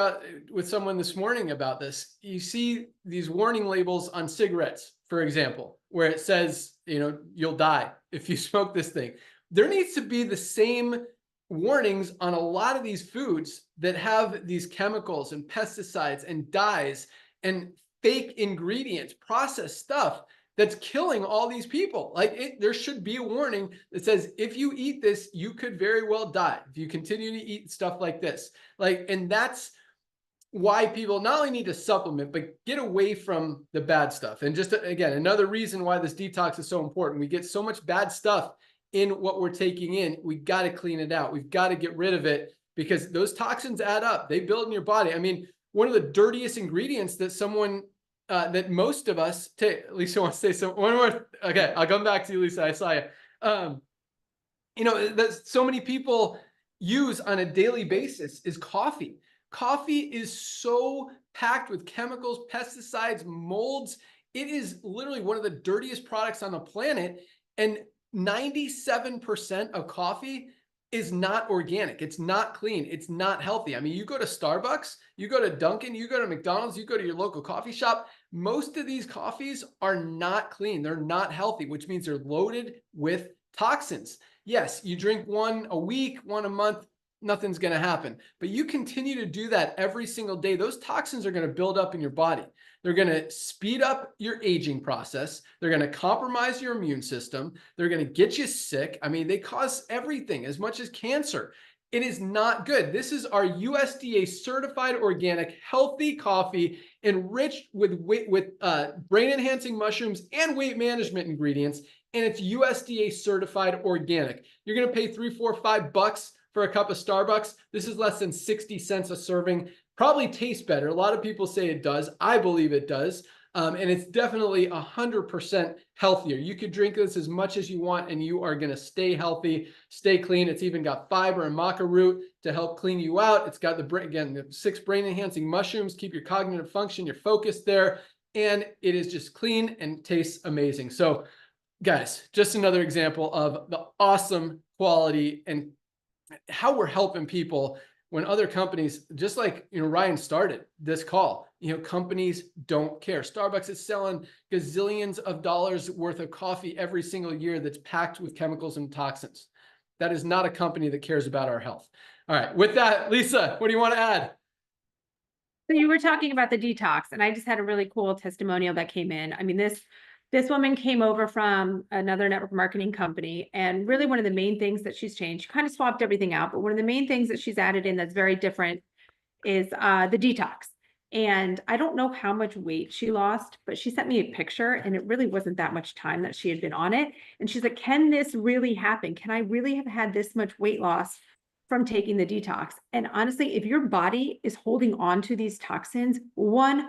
with someone this morning about this. You see these warning labels on cigarettes, for example, where it says, you'll die if you smoke this thing. There needs to be the same warnings on a lot of these foods that have these chemicals and pesticides and dyes and fake ingredients, processed stuff that's killing all these people. There should be a warning that says, if you eat this, you could very well die if you continue to eat stuff like this. And that's why people not only need to supplement, but get away from the bad stuff. And just again, another reason why this detox is so important. We get so much bad stuff in what we're taking in. We got to clean it out. We've got to get rid of it, because those toxins add up. They build in your body. I mean, one of the dirtiest ingredients that that most of us take, Lisa wants to say one more. Okay, I'll come back to you, Lisa. I saw you. That so many people use on a daily basis is coffee. Coffee is so packed with chemicals, pesticides, molds. It is literally one of the dirtiest products on the planet. And 97% of coffee is not organic. It's not clean. It's not healthy. I mean, you go to Starbucks, you go to Dunkin', you go to McDonald's, you go to your local coffee shop. Most of these coffees are not clean. They're not healthy, which means they're loaded with toxins. Yes, you drink one a week, one a month, nothing's going to happen. But you continue to do that every single day, those toxins are going to build up in your body. They're going to speed up your aging process. They're going to compromise your immune system. They're going to get you sick. I mean, they cause everything, as much as cancer. It is not good. This is our USDA certified organic healthy coffee, enriched with brain enhancing mushrooms and weight management ingredients. And it's USDA certified organic. You're going to pay $3, $4, $5 for a cup of Starbucks. This is less than 60 cents a serving. Probably tastes better. A lot of people say it does. I believe it does. And it's definitely 100% healthier. You could drink this as much as you want and you are going to stay healthy, stay clean. It's even got fiber and maca root to help clean you out. It's got the 6 brain enhancing mushrooms, keep your cognitive function, your focus there. And it is just clean and tastes amazing. So guys, just another example of the awesome quality and how we're helping people when other companies, just like, Ryan started this call, companies don't care. Starbucks is selling gazillions of dollars worth of coffee every single year that's packed with chemicals and toxins. That is not a company that cares about our health. All right, with that, Lisa, what do you want to add? So you were talking about the detox, and I just had a really cool testimonial that came in. I mean, this woman came over from another network marketing company, and really one of the main things that she's changed, kind of swapped everything out, but one of the main things that she's added in that's very different is the detox. And I don't know how much weight she lost, but she sent me a picture, and it really wasn't that much time that she had been on it. And she's like, can this really happen? Can I really have had this much weight loss from taking the detox? And honestly, if your body is holding on to these toxins, 100%,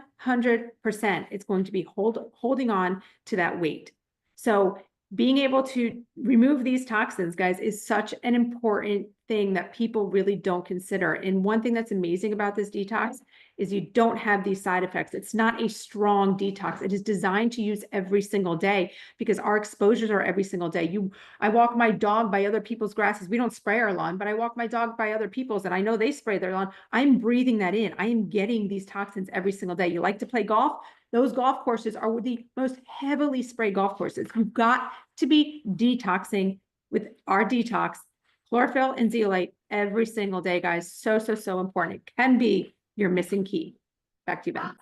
it's going to be holding on to that weight. So being able to remove these toxins, guys, is such an important thing that people really don't consider. And one thing that's amazing about this detox is you don't have these side effects. It's not a strong detox. It is designed to use every single day because our exposures are every single day. I walk my dog by other people's grasses. We don't spray our lawn, but I walk my dog by other people's and I know they spray their lawn. I'm breathing that in. I am getting these toxins every single day. You like to play golf? Those golf courses are the most heavily sprayed golf courses. You've got to be detoxing with our detox, chlorophyll and zeolite every single day, guys. So, so, so important. It can be your missing key. Back to you, Ben.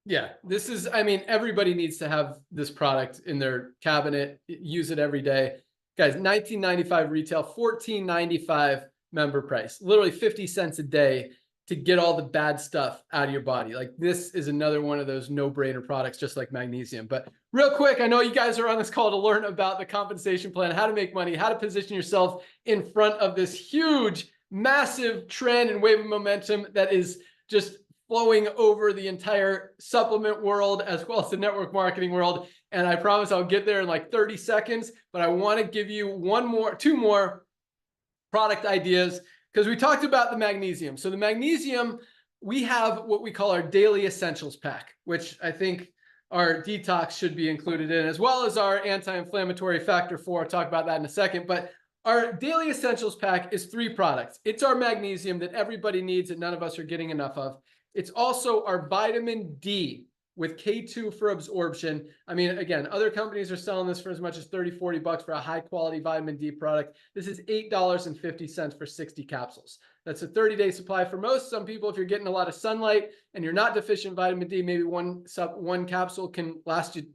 Yeah, this is, everybody needs to have this product in their cabinet, use it every day. Guys, $19.95 retail, $14.95 member price, literally 50 cents a day to get all the bad stuff out of your body. Like, this is another one of those no-brainer products, just like magnesium. But real quick, I know you guys are on this call to learn about the compensation plan, how to make money, how to position yourself in front of this huge, massive trend and wave of momentum that is just flowing over the entire supplement world as well as the network marketing world. And I promise I'll get there in like 30 seconds, but I want to give you two more product ideas, because we talked about the magnesium. So the magnesium, we have what we call our daily essentials pack, which I think our detox should be included in, as well as our anti-inflammatory factor 4. I'll talk about that in a second. But our daily essentials pack is 3 products. It's our magnesium that everybody needs that none of us are getting enough of. It's also our vitamin D with K2 for absorption. Again, other companies are selling this for as much as $30, $40 for a high quality vitamin D product. This is $8.50 for 60 capsules. That's a 30-day supply for most. Some people, if you're getting a lot of sunlight and you're not deficient in vitamin D, maybe one capsule can last you,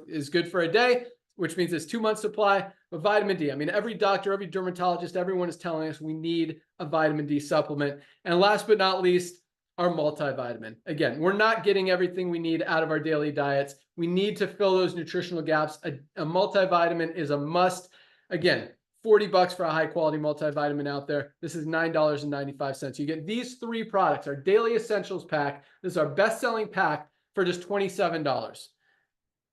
is good for a day, which means it's 2 months supply. But vitamin D, every doctor, every dermatologist, everyone is telling us we need a vitamin D supplement. And last but not least, our multivitamin. Again, we're not getting everything we need out of our daily diets. We need to fill those nutritional gaps. A multivitamin is a must. Again, $40 for a high quality multivitamin out there. This is $9.95. You get these 3 products, our daily essentials pack. This is our best selling pack for just $27.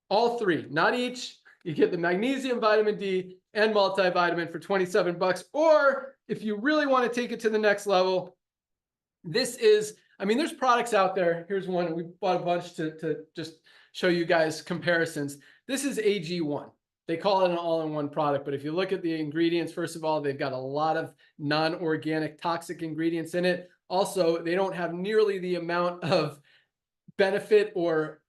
All 3, not each. You get the magnesium, vitamin D, and multivitamin for $27. Or if you really want to take it to the next level, this is, there's products out there. Here's one. We bought a bunch to just show you guys comparisons. This is AG1. They call it an all-in-one product, but if you look at the ingredients, first of all, they've got a lot of non-organic toxic ingredients in it. Also, they don't have nearly the amount of benefit or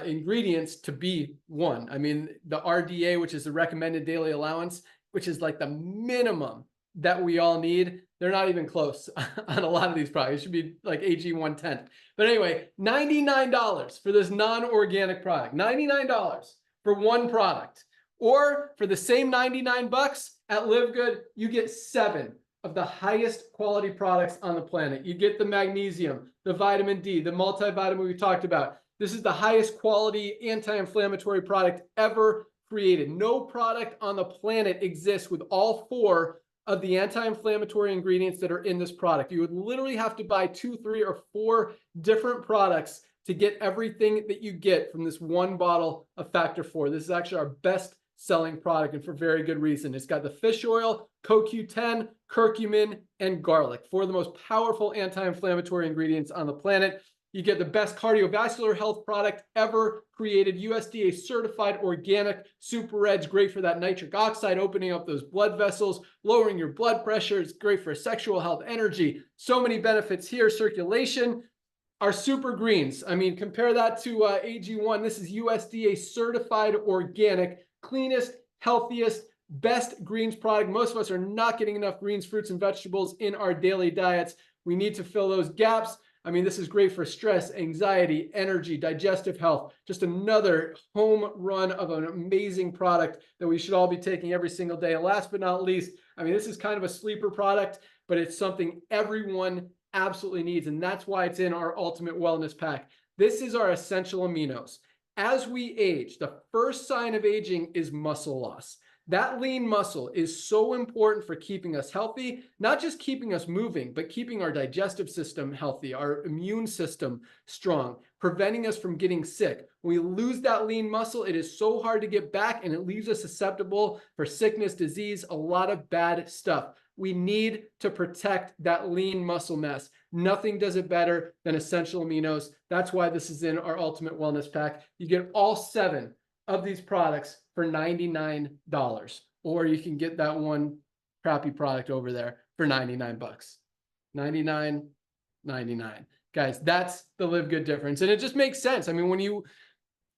ingredients to be one. The RDA, which is the recommended daily allowance, which is like the minimum that we all need, they're not even close on a lot of these products. It should be like AG 110. But anyway, $99 for this non-organic product, $99 for one product. Or for the same $99 at LiveGood, you get 7 of the highest quality products on the planet. You get the magnesium, the vitamin D, the multivitamin we talked about. This is the highest quality anti-inflammatory product ever created. No product on the planet exists with all 4 of the anti-inflammatory ingredients that are in this product. You would literally have to buy 2, 3, or 4 different products to get everything that you get from this one bottle of Factor 4. This is actually our best selling product, and for very good reason. It's got the fish oil, CoQ10, curcumin, and garlic, 4 of the most powerful anti-inflammatory ingredients on the planet. You get the best cardiovascular health product ever created, USDA certified organic super edge, great for that nitric oxide, opening up those blood vessels, lowering your blood pressure. It's great for sexual health, energy, so many benefits here, circulation. Our super greens, I mean, compare that to AG1. This is USDA certified organic, cleanest, healthiest, best greens product. Most of us are not getting enough greens, fruits, and vegetables in our daily diets. We need to fill those gaps. I mean, this is great for stress, anxiety, energy, digestive health. Just another home run of an amazing product that we should all be taking every single day. And last but not least, I mean, this is kind of a sleeper product, but it's something everyone absolutely needs. And that's why it's in our Ultimate Wellness Pack. This is our essential aminos. As we age, the first sign of aging is muscle loss. That lean muscle is so important for keeping us healthy, not just keeping us moving, but keeping our digestive system healthy, our immune system strong, preventing us from getting sick. When we lose that lean muscle, it is so hard to get back, and it leaves us susceptible for sickness, disease, a lot of bad stuff. We need to protect that lean muscle mass. Nothing does it better than essential aminos. That's why this is in our Ultimate Wellness Pack. You get all 7 of these products for $99, or you can get that one crappy product over there for 99 bucks. $99.99. Guys, that's the Live Good difference. And it just makes sense. I mean, when you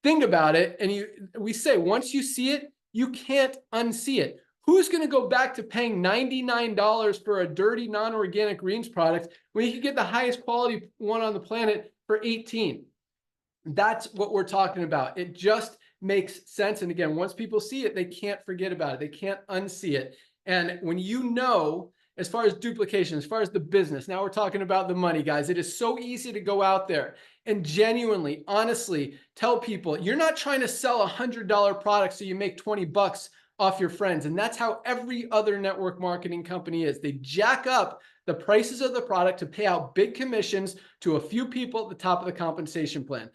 think about it, and we say once you see it, you can't unsee it. Who's going to go back to paying $99 for a dirty non-organic greens product when you can get the highest quality one on the planet for $18? That's what we're talking about. It just makes sense. And again, once people see it, they can't forget about it. They can't unsee it. And when you know, as far as duplication, as far as the business, now we're talking about the money, guys. It is so easy to go out there and genuinely, honestly tell people you're not trying to sell $100 product so you make 20 bucks off your friends. And that's how every other network marketing company is. They jack up the prices of the product to pay out big commissions to a few people at the top of the compensation plan.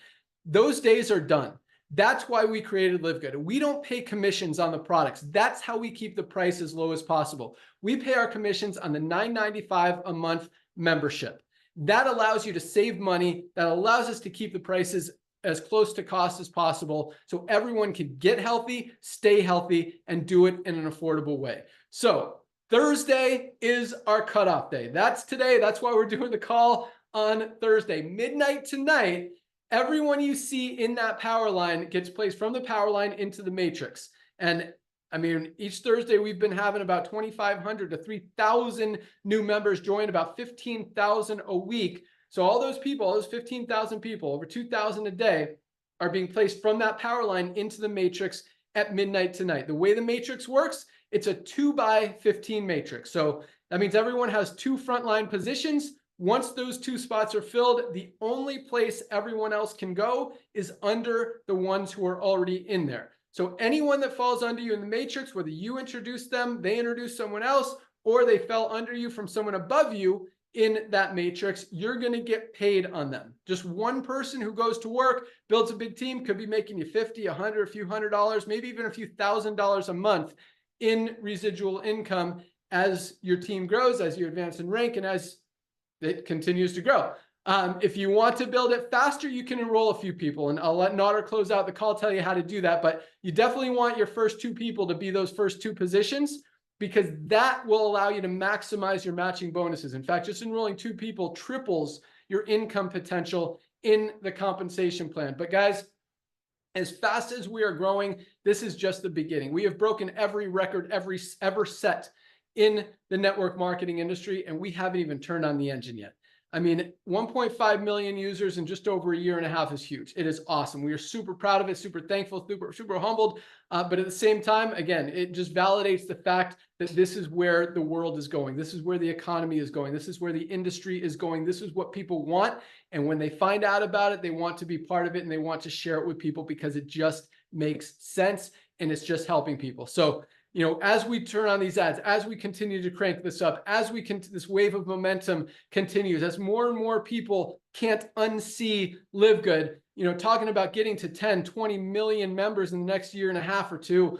Those days are done. That's why we created LiveGood. We don't pay commissions on the products. That's how we keep the price as low as possible. We pay our commissions on the $9.95 a month membership. That allows you to save money. That allows us to keep the prices as close to cost as possible so everyone can get healthy, stay healthy, and do it in an affordable way. So Thursday is our cutoff day. That's today. That's why we're doing the call on Thursday. Midnight tonight, everyone you see in that power line gets placed from the power line into the matrix. And I mean, each Thursday we've been having about 2,500 to 3,000 new members join, about 15,000 a week. So all those people, all those 15,000 people, over 2,000 a day, are being placed from that power line into the matrix at midnight tonight. The way the matrix works, it's a 2x15 matrix. So that means everyone has 2 frontline positions. Once those 2 spots are filled, the only place everyone else can go is under the ones who are already in there. So anyone that falls under you in the matrix, whether you introduce them, they introduce someone else, or they fell under you from someone above you in that matrix, you're going to get paid on them. Just one person who goes to work, builds a big team, could be making you 50, 100, a few $100, maybe even a few $1,000s a month in residual income as your team grows, as you advance in rank, and as it continues to grow. If you want to build it faster, you can enroll a few people, and I'll let Nader close out the call, tell you how to do that. But you definitely want your first 2 people to be those first 2 positions, because that will allow you to maximize your matching bonuses. In fact, just enrolling 2 people triples your income potential in the compensation plan. But guys, as fast as we are growing, this is just the beginning. We have broken every record ever set in the network marketing industry, and we haven't even turned on the engine yet. I mean, 1.5 million users in just over a year and a half is huge. It is awesome. We are super proud of it, super thankful, super humbled. But at the same time, again, it just validates the fact that this is where the world is going. This is where the economy is going. This is where the industry is going. This is what people want. And when they find out about it, they want to be part of it, and they want to share it with people because it just makes sense and it's just helping people. So you know, as we turn on these ads, as we continue to crank this up, as we can, this wave of momentum continues, as more and more people can't unsee LiveGood, you know, talking about getting to 10, 20 million members in the next year and a half or two,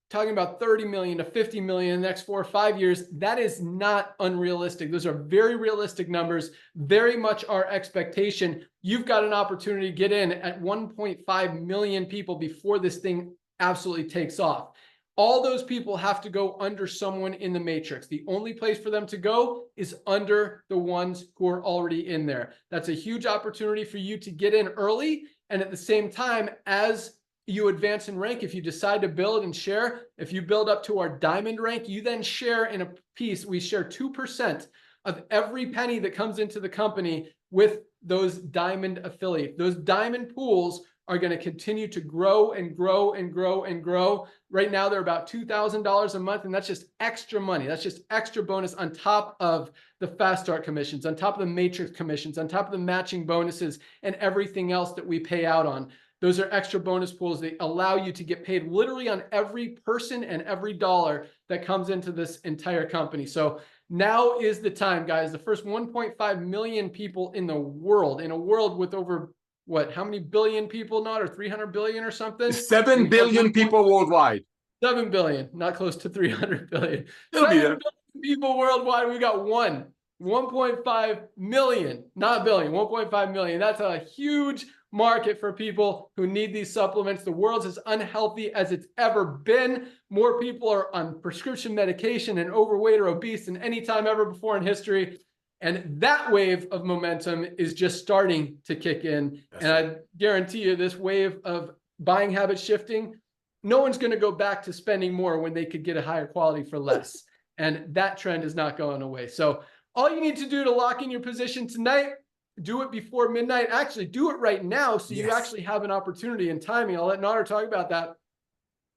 talking about 30 million to 50 million in the next 4 or 5 years, that is not unrealistic. Those are very realistic numbers, very much our expectation. You've got an opportunity to get in at 1.5 million people before this thing absolutely takes off. All those people have to go under someone in the matrix. The only place for them to go is under the ones who are already in there. That's a huge opportunity for you to get in early. And at the same time, as you advance in rank, if you decide to build and share, if you build up to our diamond rank, you then share in a piece. We share 2% of every penny that comes into the company with those diamond affiliates. Those diamond pools are going to continue to grow and grow and grow and grow. Right now, they're about $2,000 a month, and that's just extra money. That's just extra bonus on top of the fast start commissions, on top of the matrix commissions, on top of the matching bonuses, and everything else that we pay out on. Those are extra bonus pools that allow you to get paid literally on every person and every dollar that comes into this entire company. So now is the time, guys. The first 1.5 million people in the world, in a world with over, what, how many billion people, not, or 300 billion or something? 7 billion people worldwide. 7 billion, not close to 300 billion. It'll be 7 there. billion people worldwide. We got 1.5 million, not billion, 1.5 million. That's a huge market for people who need these supplements. The world's as unhealthy as it's ever been. More people are on prescription medication and overweight or obese than any time ever before in history. And that wave of momentum is just starting to kick in. That's and right. I guarantee you this wave of buying habit shifting, no one's going to go back to spending more when they could get a higher quality for less. And that trend is not going away. So all you need to do to lock in your position tonight, do it before midnight. Actually, do it right now so you Yes. actually have an opportunity and timing. I'll let Nader talk about that.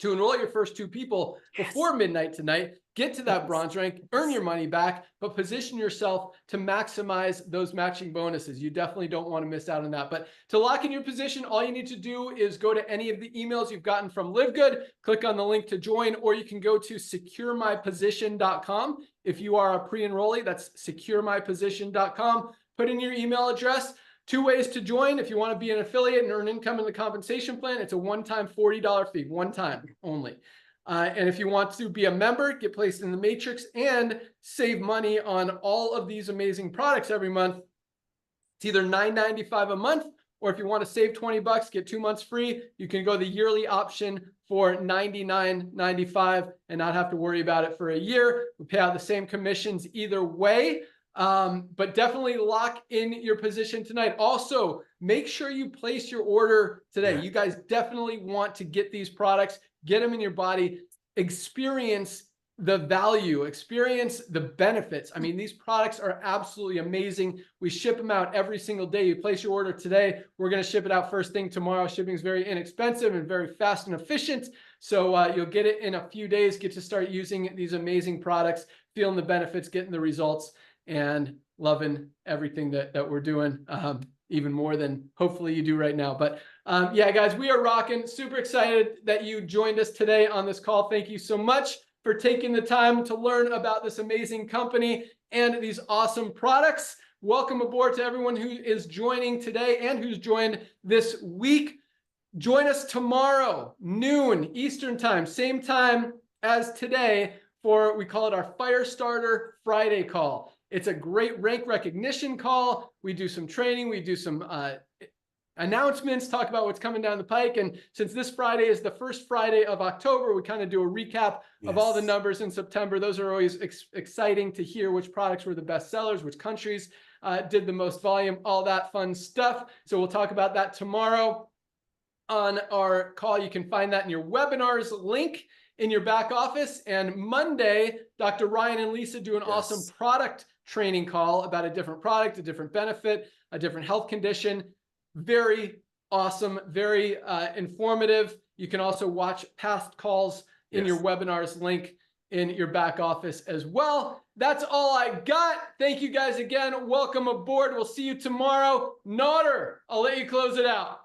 To enroll your first 2 people before midnight tonight, get to that bronze rank, earn your money back, but position yourself to maximize those matching bonuses. You definitely don't want to miss out on that. But to lock in your position, all you need to do is go to any of the emails you've gotten from LiveGood, click on the link to join, or you can go to securemyposition.com. If you are a pre-enrollee, that's securemyposition.com. Put in your email address. 2 ways to join. If you want to be an affiliate and earn income in the compensation plan, it's a one-time $40 fee, one time only. And if you want to be a member, get placed in the matrix and save money on all of these amazing products every month, it's either $9.95 a month, or if you want to save 20 bucks, get 2 months free, you can go the yearly option for $99.95 and not have to worry about it for a year. We pay out the same commissions either way. But definitely lock in your position tonight. Also, make sure you place your order today. Yeah. You guys definitely want to get these products, get them in your body, experience the value, experience the benefits. I mean, these products are absolutely amazing. We ship them out every single day. You place your order today, we're going to ship it out first thing tomorrow. Shipping is very inexpensive and very fast and efficient. So you'll get it in a few days, get to start using these amazing products, feeling the benefits, getting the results, and loving everything that we're doing, even more than hopefully you do right now. But yeah, guys, we are rocking. Super excited that you joined us today on this call. Thank you so much for taking the time to learn about this amazing company and these awesome products. Welcome aboard to everyone who is joining today and who's joined this week. Join us tomorrow, noon Eastern time, same time as today, for, we call it our Firestarter Friday call. It's a great rank recognition call. We do some training. We do some announcements, talk about what's coming down the pike. And since this Friday is the first Friday of October, we kind of do a recap of all the numbers in September. Those are always exciting to hear which products were the best sellers, which countries did the most volume, all that fun stuff. So we'll talk about that tomorrow on our call. You can find that in your webinars link in your back office. And Monday, Dr. Ryan and Lisa do an awesome product training call about a different product, a different benefit, a different health condition. Very awesome, very informative. You can also watch past calls in your webinars link in your back office as well. That's all I got. Thank you guys again. Welcome aboard. We'll see you tomorrow. Nader, I'll let you close it out.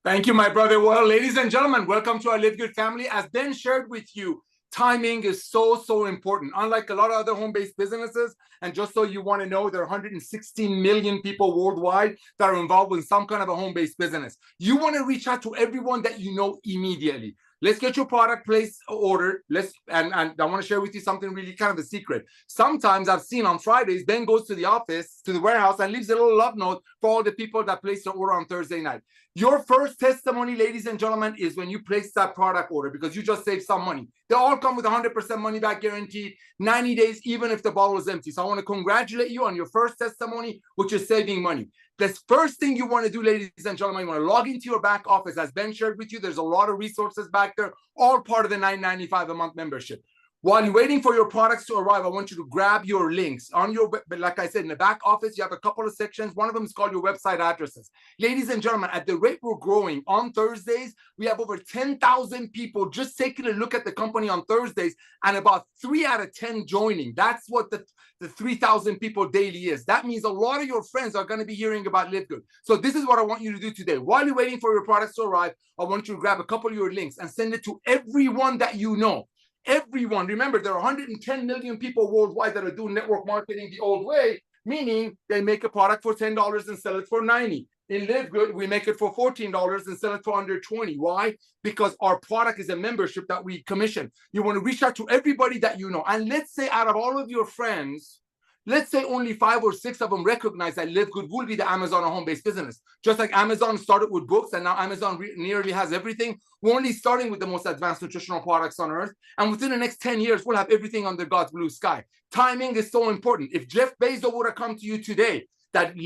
Thank you, my brother. Well, ladies and gentlemen, welcome to our LiveGood family. As Ben shared with you, Timing is so important. Unlike a lot of other home-based businesses, and just so you want to know, there are 116 million people worldwide that are involved with some kind of a home-based business. You want to reach out to everyone that you know immediately. Let's get your product placed, ordered. And I want to share with you something really kind of a secret. Sometimes I've seen on Fridays, Ben goes to the office, to the warehouse, and leaves a little love note for all the people that placed their order on Thursday night. Your first testimony, ladies and gentlemen, is when you place that product order, because you just saved some money. They all come with 100% money back guaranteed, 90 days, even if the bottle is empty. So I want to congratulate you on your first testimony, which is saving money. The first thing you want to do, ladies and gentlemen, you want to log into your back office. As Ben shared with you, there's a lot of resources back there, all part of the $9.95 a month membership. While you're waiting for your products to arrive, I want you to grab your links on your, like I said, in the back office, you have a couple of sections. One of them is called your website addresses. Ladies and gentlemen, at the rate we're growing on Thursdays, we have over 10,000 people just taking a look at the company on Thursdays, and about 3 out of 10 joining. That's what the 3,000 people daily is. That means a lot of your friends are going to be hearing about LiveGood. So this is what I want you to do today. While you're waiting for your products to arrive, I want you to grab a couple of your links and send it to everyone that you know. Everyone. Remember, there are 110 million people worldwide that are doing network marketing the old way, meaning they make a product for $10 and sell it for $90. In LiveGood, we make it for $14 and sell it for under $20. Why? Because our product is a membership that we commission. You want to reach out to everybody that you know. And let's say out of all of your friends, let's say only 5 or 6 of them recognize that LiveGood will be the Amazon or home-based business. Just like Amazon started with books and now Amazon nearly has everything. We're only starting with the most advanced nutritional products on earth. And within the next 10 years, we'll have everything under God's blue sky. Timing is so important. If Jeff Bezos would have come to you today, that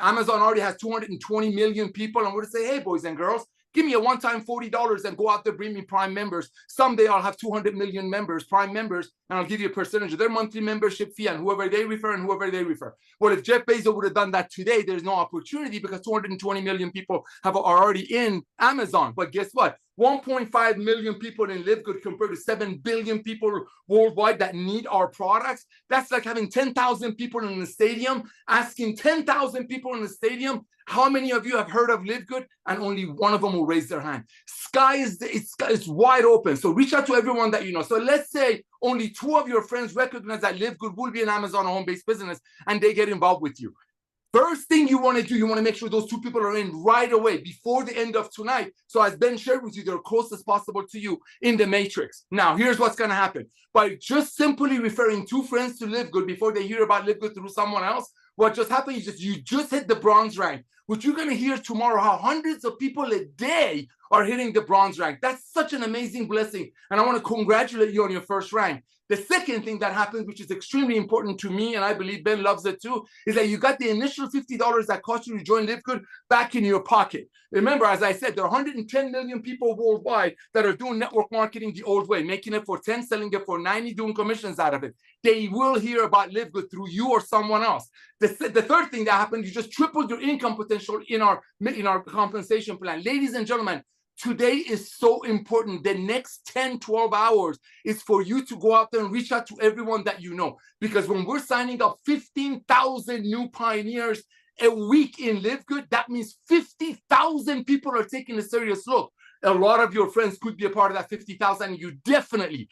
Amazon already has 220 million people, and would say, hey, boys and girls, give me a one-time $40 and go out there, bring me Prime members. Someday I'll have 200 million members, Prime members, and I'll give you a percentage of their monthly membership fee and whoever they refer and whoever they refer. Well, if Jeff Bezos would have done that today, there's no opportunity because 220 million people are already in Amazon. But guess what? 1.5 million people in LiveGood compared to 7 billion people worldwide that need our products. That's like having 10,000 people in the stadium, asking 10,000 people in the stadium, how many of you have heard of LiveGood? And only one of them will raise their hand. Sky is wide open. So reach out to everyone that you know. So let's say only 2 of your friends recognize that LiveGood will be an Amazon home-based business and they get involved with you. First thing you want to do, you want to make sure those 2 people are in right away before the end of tonight. So as Ben shared with you, they're close as possible to you in the matrix. Now, here's what's going to happen. By just simply referring 2 friends to LiveGood before they hear about LiveGood through someone else, what just happened is you just hit the bronze rank, which you're going to hear tomorrow how hundreds of people a day are hitting the bronze rank. That's such an amazing blessing. And I want to congratulate you on your first rank. The second thing that happens, which is extremely important to me, and I believe Ben loves it too, is that you got the initial $50 that cost you to join LiveGood back in your pocket. Remember, as I said, there are 110 million people worldwide that are doing network marketing the old way, making it for 10, selling it for 90, doing commissions out of it. They will hear about LiveGood through you or someone else. The third thing that happened, you just tripled your income potential in our compensation plan. Ladies and gentlemen, today is so important. The next 10, 12 hours is for you to go out there and reach out to everyone that you know. Because when we're signing up 15,000 new pioneers a week in LiveGood, that means 50,000 people are taking a serious look. A lot of your friends could be a part of that 50,000. And you definitely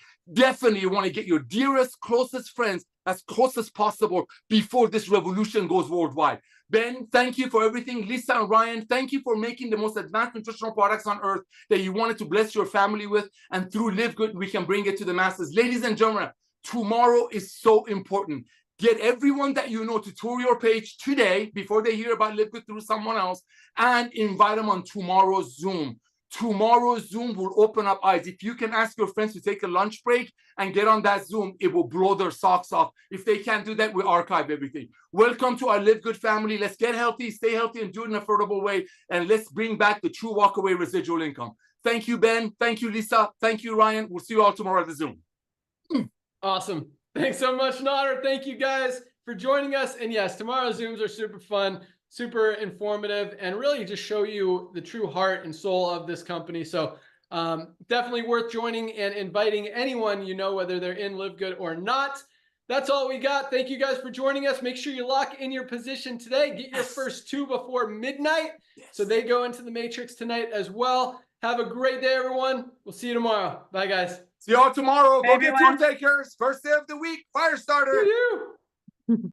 want to get your dearest, closest friends as close as possible before this revolution goes worldwide. Ben, thank you for everything. Lisa and Ryan, thank you for making the most advanced nutritional products on earth that you wanted to bless your family with. And through LiveGood, we can bring it to the masses. Ladies and gentlemen, tomorrow is so important. Get everyone that you know to tour your page today before they hear about LiveGood through someone else, and invite them on tomorrow's Zoom. Tomorrow's Zoom will open up eyes. If you can ask your friends to take a lunch break and get on that Zoom, it will blow their socks off. If they can't do that, we archive everything. Welcome to our LiveGood family. Let's get healthy, stay healthy, and do it in an affordable way. And let's bring back the true walkaway residual income. Thank you, Ben. Thank you, Lisa. Thank you, Ryan. We'll see you all tomorrow at the Zoom. Awesome. Thanks so much, Nader. Thank you guys for joining us. And yes, tomorrow's Zooms are super fun, super informative, and really just show you the true heart and soul of this company. So definitely worth joining and inviting anyone you know, whether they're in LiveGood or not. that's all we got. Thank you guys for joining us. Make sure you lock in your position today. Get your first 2 before midnight. So they go into the matrix tonight as well. Have a great day, everyone. We'll see you tomorrow. Bye, guys. See y'all tomorrow. Bye, Go get everyone. tip takers. First day of the week. Fire starter. See you.